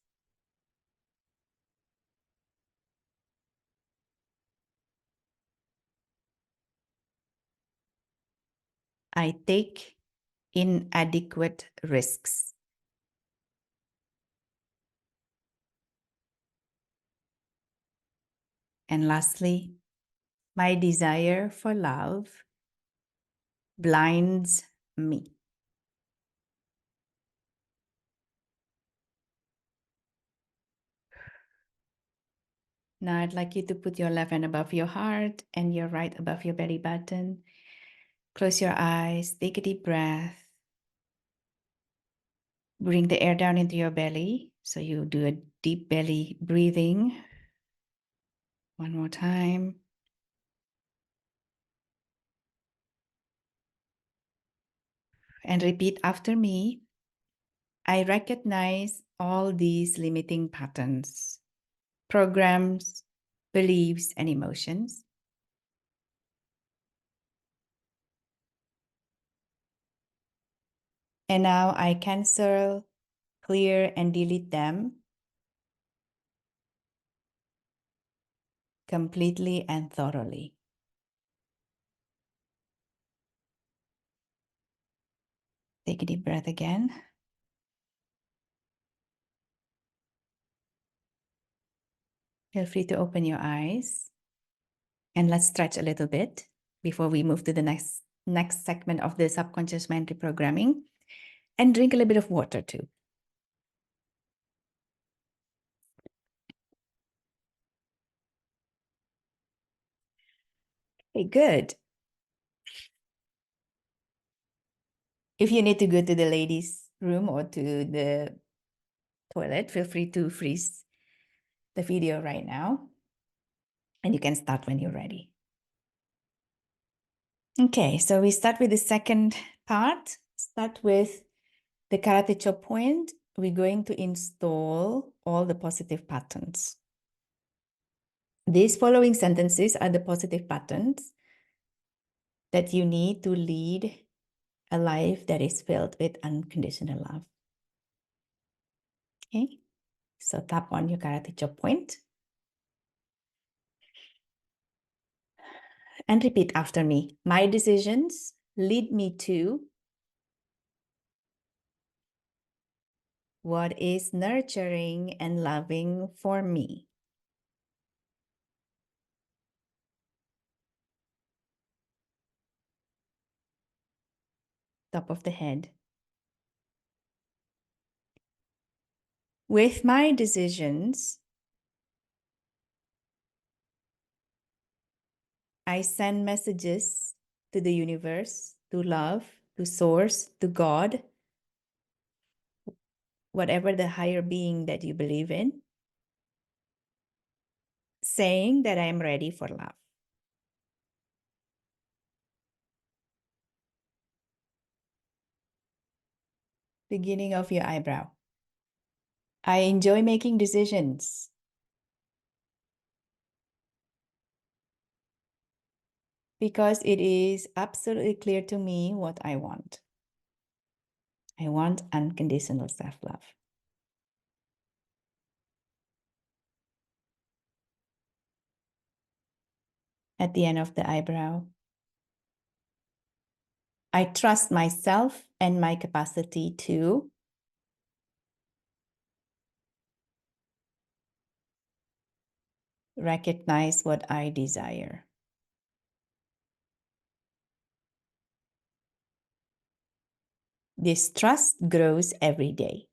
I take inadequate risks. And lastly, my desire for love blinds me. Now I'd like you to put your left hand above your heart and your right above your belly button. Close your eyes, take a deep breath. Bring the air down into your belly. So you do a deep belly breathing. One more time. And repeat after me. I recognize all these limiting patterns, programs, beliefs, and emotions. And now I cancel, clear, and delete them completely and thoroughly. Take a deep breath again. Feel free to open your eyes. And let's stretch a little bit before we move to the next segment of the subconscious mind reprogramming. And drink a little bit of water too. Okay, good. If you need to go to the ladies' room or to the toilet, feel free to freeze the video right now. And you can start when you're ready. Okay, so we start with the second part. Start with the karate chop point. We're going to install all the positive patterns. These following sentences are the positive patterns that you need to lead a life that is filled with unconditional love. Okay, so tap on your karate chop point and repeat after me. My decisions lead me to what is nurturing and loving for me. Top of the head. With my decisions, I send messages to the universe, to love, to source, to God, whatever the higher being that you believe in, saying that I am ready for love. Beginning of your eyebrow. I enjoy making decisions. Because it is absolutely clear to me what I want. I want unconditional self-love. At the end of the eyebrow. I trust myself and my capacity to recognize what I desire. This trust grows every day.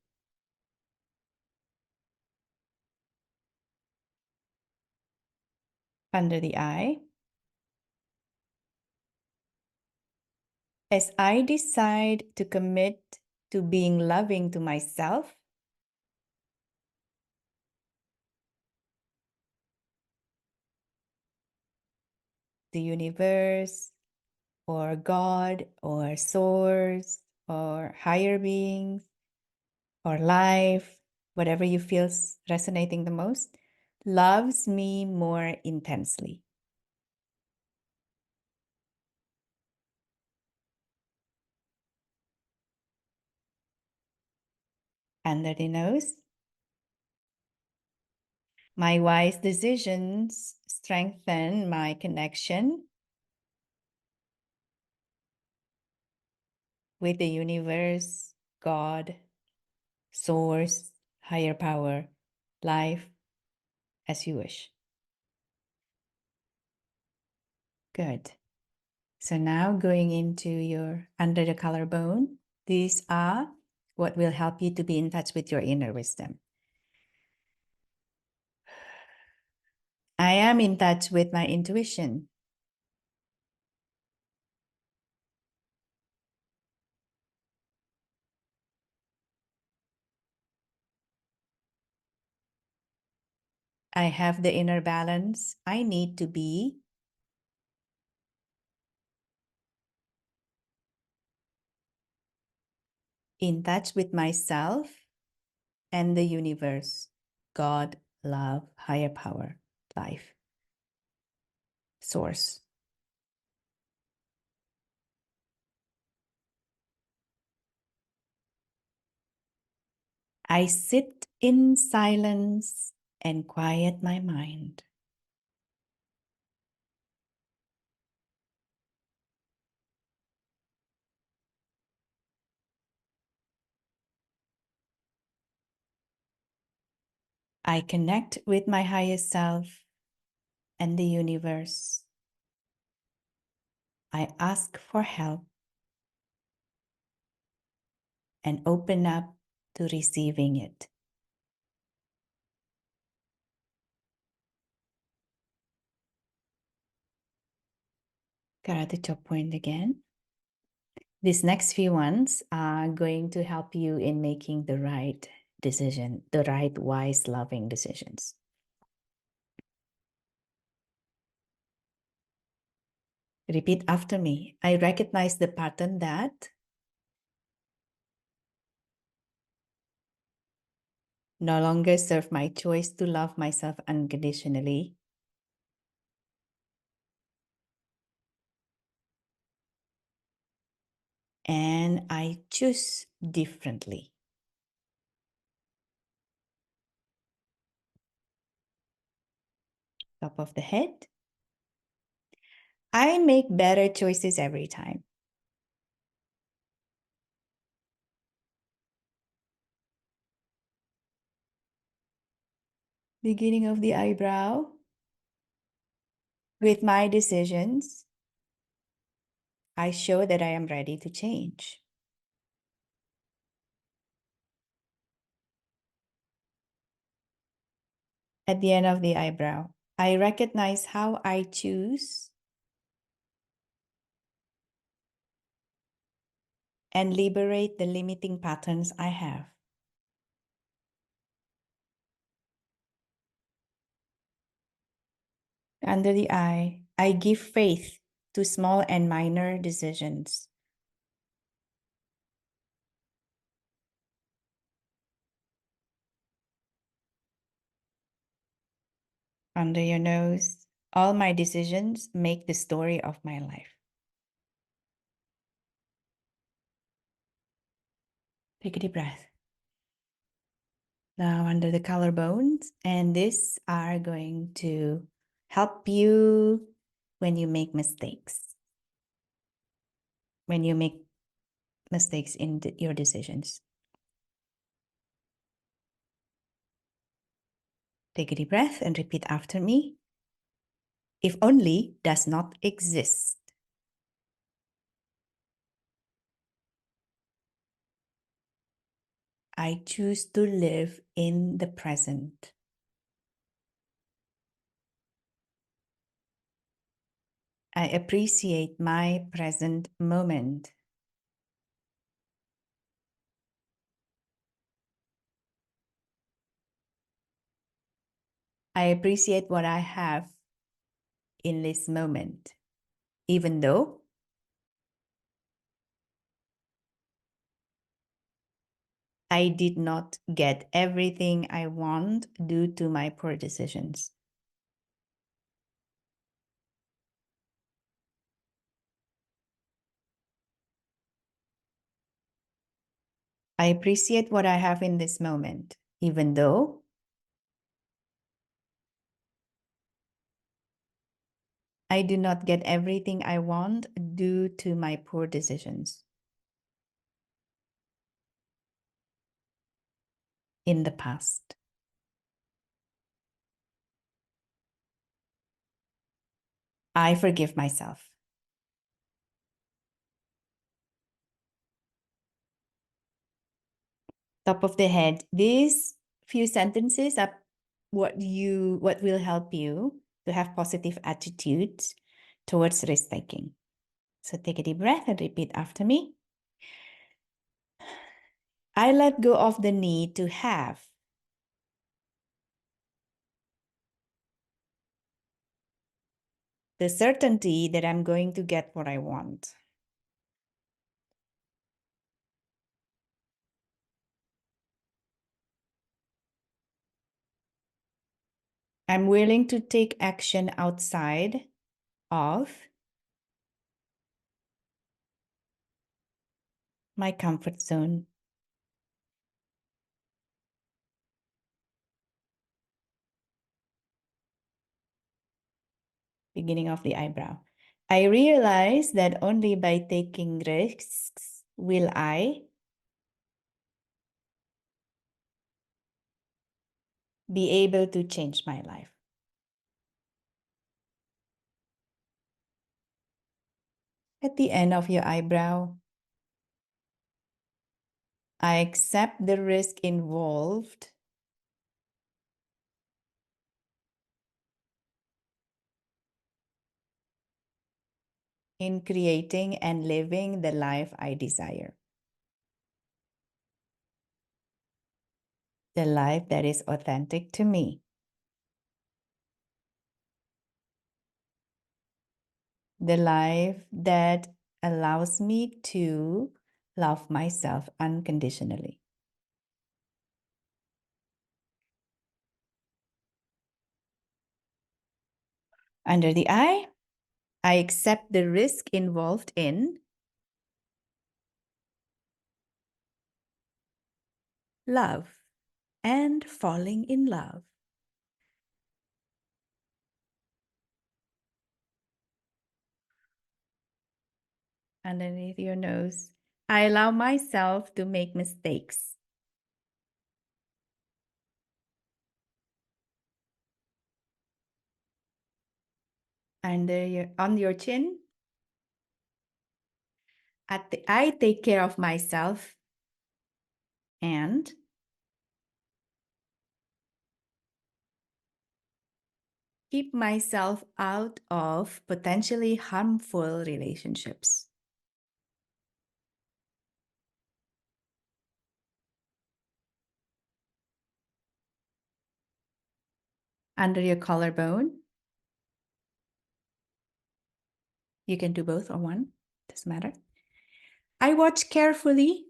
Under the eye. As I decide to commit to being loving to myself, the universe, or God, or source, or higher beings, or life, whatever you feel resonating the most, loves me more intensely. Under the nose. My wise decisions strengthen my connection with the universe, God, source, higher power, life, as you wish. Good. So now going into your under the collarbone, these are what will help you to be in touch with your inner wisdom. I am in touch with my intuition. I have the inner balance I need to be in touch with myself and the universe, God, love, higher power, life, source. I sit in silence and quiet my mind. I connect with my highest self and the universe. I ask for help and open up to receiving it. Karate chop point again. These next few ones are going to help you in making the right decision, the right, wise, loving decisions. Repeat after me. I recognize the pattern that no longer serve my choice to love myself unconditionally. And I choose differently. Top of the head. I make better choices every time. Beginning of the eyebrow. With my decisions, I show that I am ready to change. At the end of the eyebrow, I recognize how I choose and liberate the limiting patterns I have. Under the eye, I give faith to small and minor decisions. Under your nose, all my decisions make the story of my life. Take a deep breath. Now under the collarbones, and these are going to help you when you make mistakes. When you make mistakes in your decisions. Take a deep breath and repeat after me. If only does not exist. I choose to live in the present. I appreciate my present moment. I appreciate what I have in this moment, even though I did not get everything I want due to my poor decisions. I appreciate what I have in this moment, even though I do not get everything I want due to my poor decisions in the past. I forgive myself. Top of the head, these few sentences are what will help you to have positive attitudes towards risk-taking. So take a deep breath and repeat after me. I let go of the need to have the certainty that I'm going to get what I want. I'm willing to take action outside of my comfort zone. Beginning of the eyebrow. I realize that only by taking risks will I be able to change my life. At the end of your eyebrow, I accept the risk involved in creating and living the life I desire. The life that is authentic to me. The life that allows me to love myself unconditionally. Under the eye, I accept the risk involved in love and falling in love. Underneath your nose, I allow myself to make mistakes. On your chin, I take care of myself and keep myself out of potentially harmful relationships. Under your collarbone, you can do both or one, doesn't matter. I watch carefully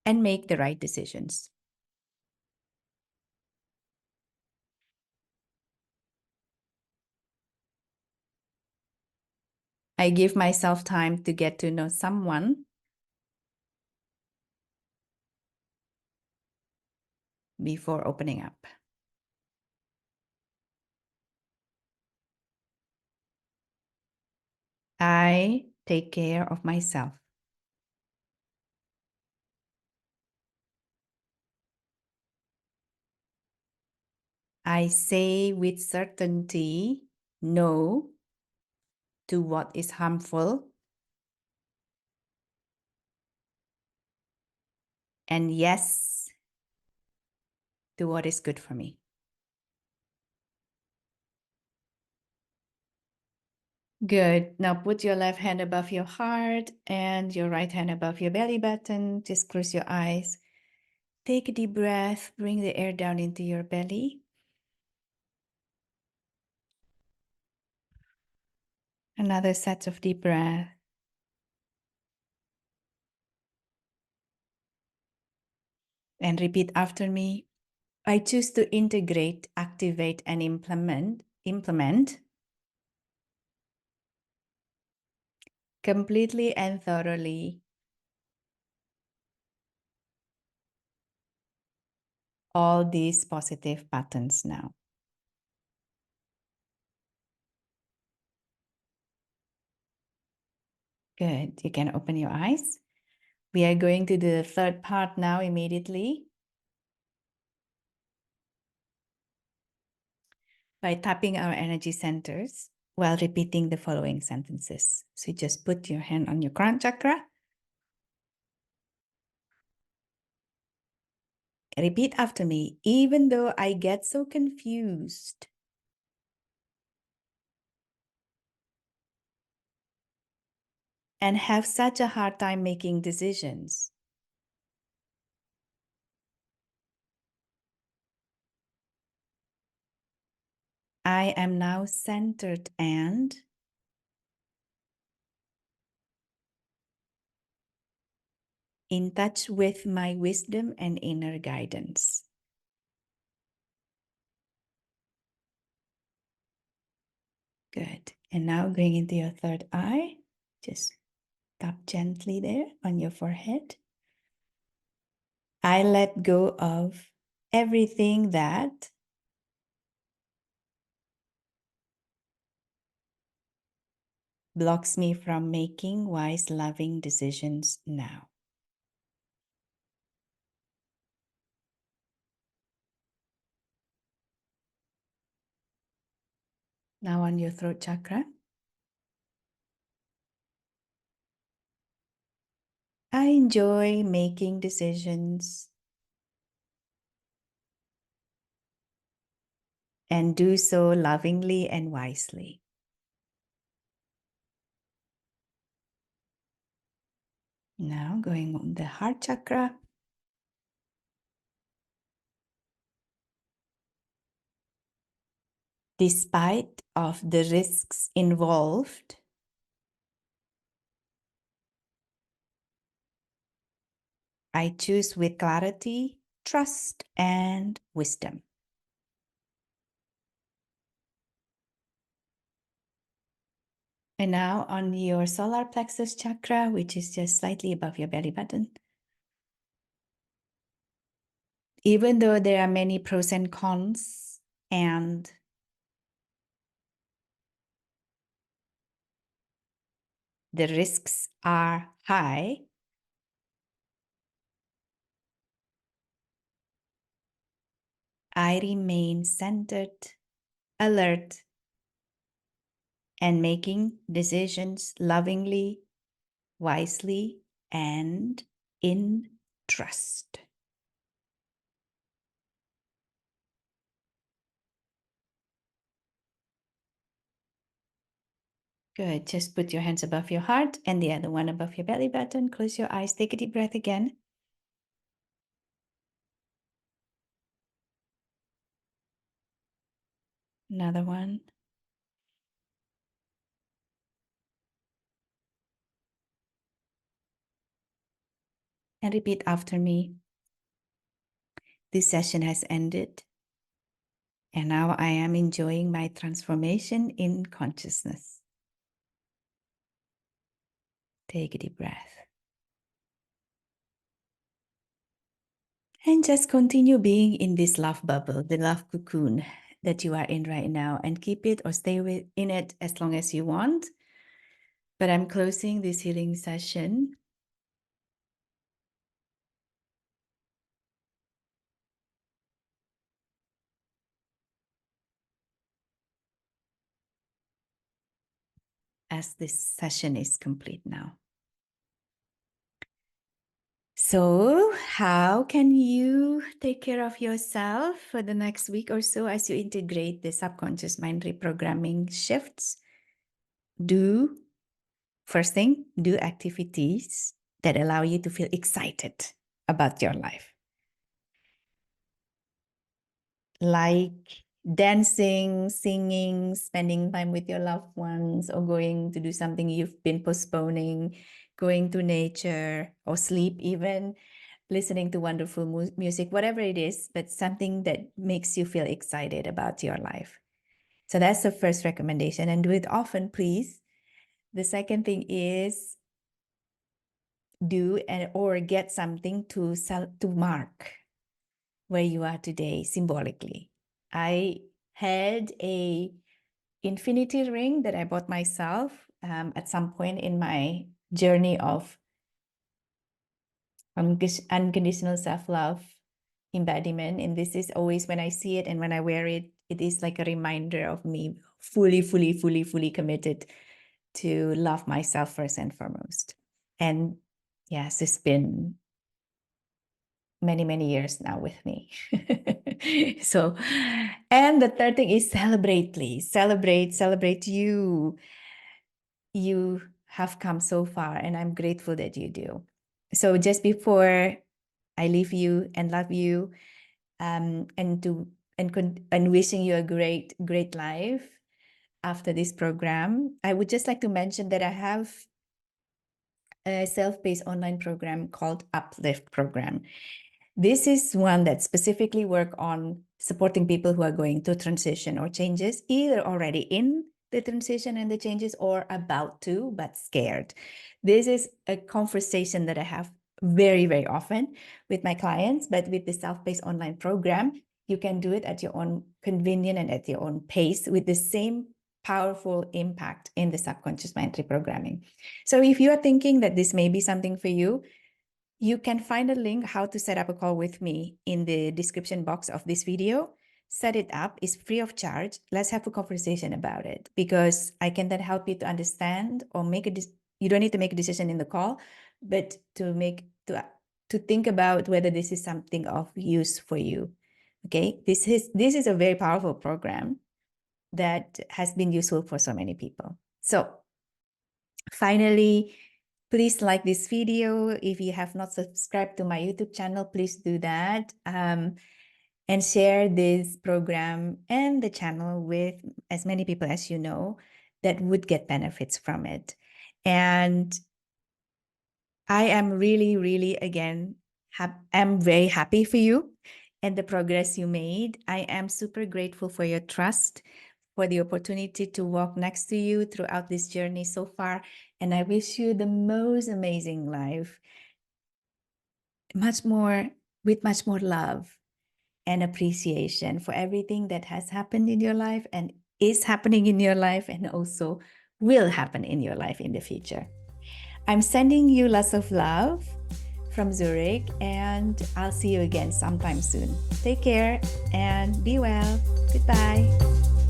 and make the right decisions. I give myself time to get to know someone before opening up. I take care of myself. I say with certainty no to what is harmful and yes to what is good for me. Good. Now put your left hand above your heart and your right hand above your belly button. Just close your eyes. Take a deep breath. Bring the air down into your belly. Another set of deep breath. And repeat after me. I choose to integrate, activate, and implement completely and thoroughly all these positive patterns now. Good. You can open your eyes. We are going to do the third part now immediately by tapping our energy centers while repeating the following sentences. So you just put your hand on your crown chakra Repeat after me. Even though I get so confused and have such a hard time making decisions, I am now centered and in touch with my wisdom and inner guidance. Good. And now going into your third eye, just tap gently there on your forehead. I let go of everything that blocks me from making wise, loving decisions now. Now on your throat chakra, I enjoy making decisions and do so lovingly and wisely. Now going on the heart chakra, despite of the risks involved, I choose with clarity, trust, and wisdom. And now on your solar plexus chakra, which is just slightly above your belly button. Even though there are many pros and cons, and the risks are high, I remain centered, alert, and making decisions lovingly, wisely, and in trust. Good. Just put your hands above your heart and the other one above your belly button. Close your eyes. Take a deep breath again. Another one. And repeat after me. This session has ended. And now I am enjoying my transformation in consciousness. Take a deep breath. And just continue being in this love bubble, the love cocoon that you are in right now, and keep it or stay in it as long as you want. But I'm closing this healing session as this session is complete now. So how can you take care of yourself for the next week or so as you integrate the subconscious mind reprogramming shifts? First thing, do activities that allow you to feel excited about your life. Like dancing, singing, spending time with your loved ones, or going to do something you've been postponing, going to nature or sleep even, listening to wonderful music, whatever it is, but something that makes you feel excited about your life. So that's the first recommendation, and do it often, please. The second thing is do or get something to mark where you are today symbolically. I had a infinity ring that I bought myself at some point in my journey of unconditional self-love embodiment. And this is always when I see it and when I wear it, it is like a reminder of me fully committed to love myself first and foremost. And yes, it's been many, many years now with me. So, and the third thing is celebrate, please. Celebrate you. You have come so far, and I'm grateful that you do. So just before I leave you and love you, and wishing you a great life after this program, I would just like to mention that I have a self-paced online program called Uplift Program. This is one that specifically work on supporting people who are going through transition or changes, either already in the transition and the changes or about to, but scared. This is a conversation that I have very, very often with my clients, but with the self-paced online program, you can do it at your own convenience and at your own pace with the same powerful impact in the subconscious mind reprogramming. So if you are thinking that this may be something for you, you can find a link how to set up a call with me in the description box of this video. Set it up. It's free of charge. Let's have a conversation about it, because I can then help you to understand or make a you don't need to make a decision in the call, but to think about whether this is something of use for you. Okay, this is a very powerful program that has been useful for so many people. So finally, please like this video. If you have not subscribed to my YouTube channel, please do that. And share this program and the channel with as many people as you know that would get benefits from it. And I am really, really, again, I'm very happy for you and the progress you made. I am super grateful for your trust, for the opportunity to walk next to you throughout this journey so far. And I wish you the most amazing life, with much more love and appreciation for everything that has happened in your life and is happening in your life and also will happen in your life in the future. I'm sending you lots of love from Zurich, and I'll see you again sometime soon. Take care and be well. Goodbye.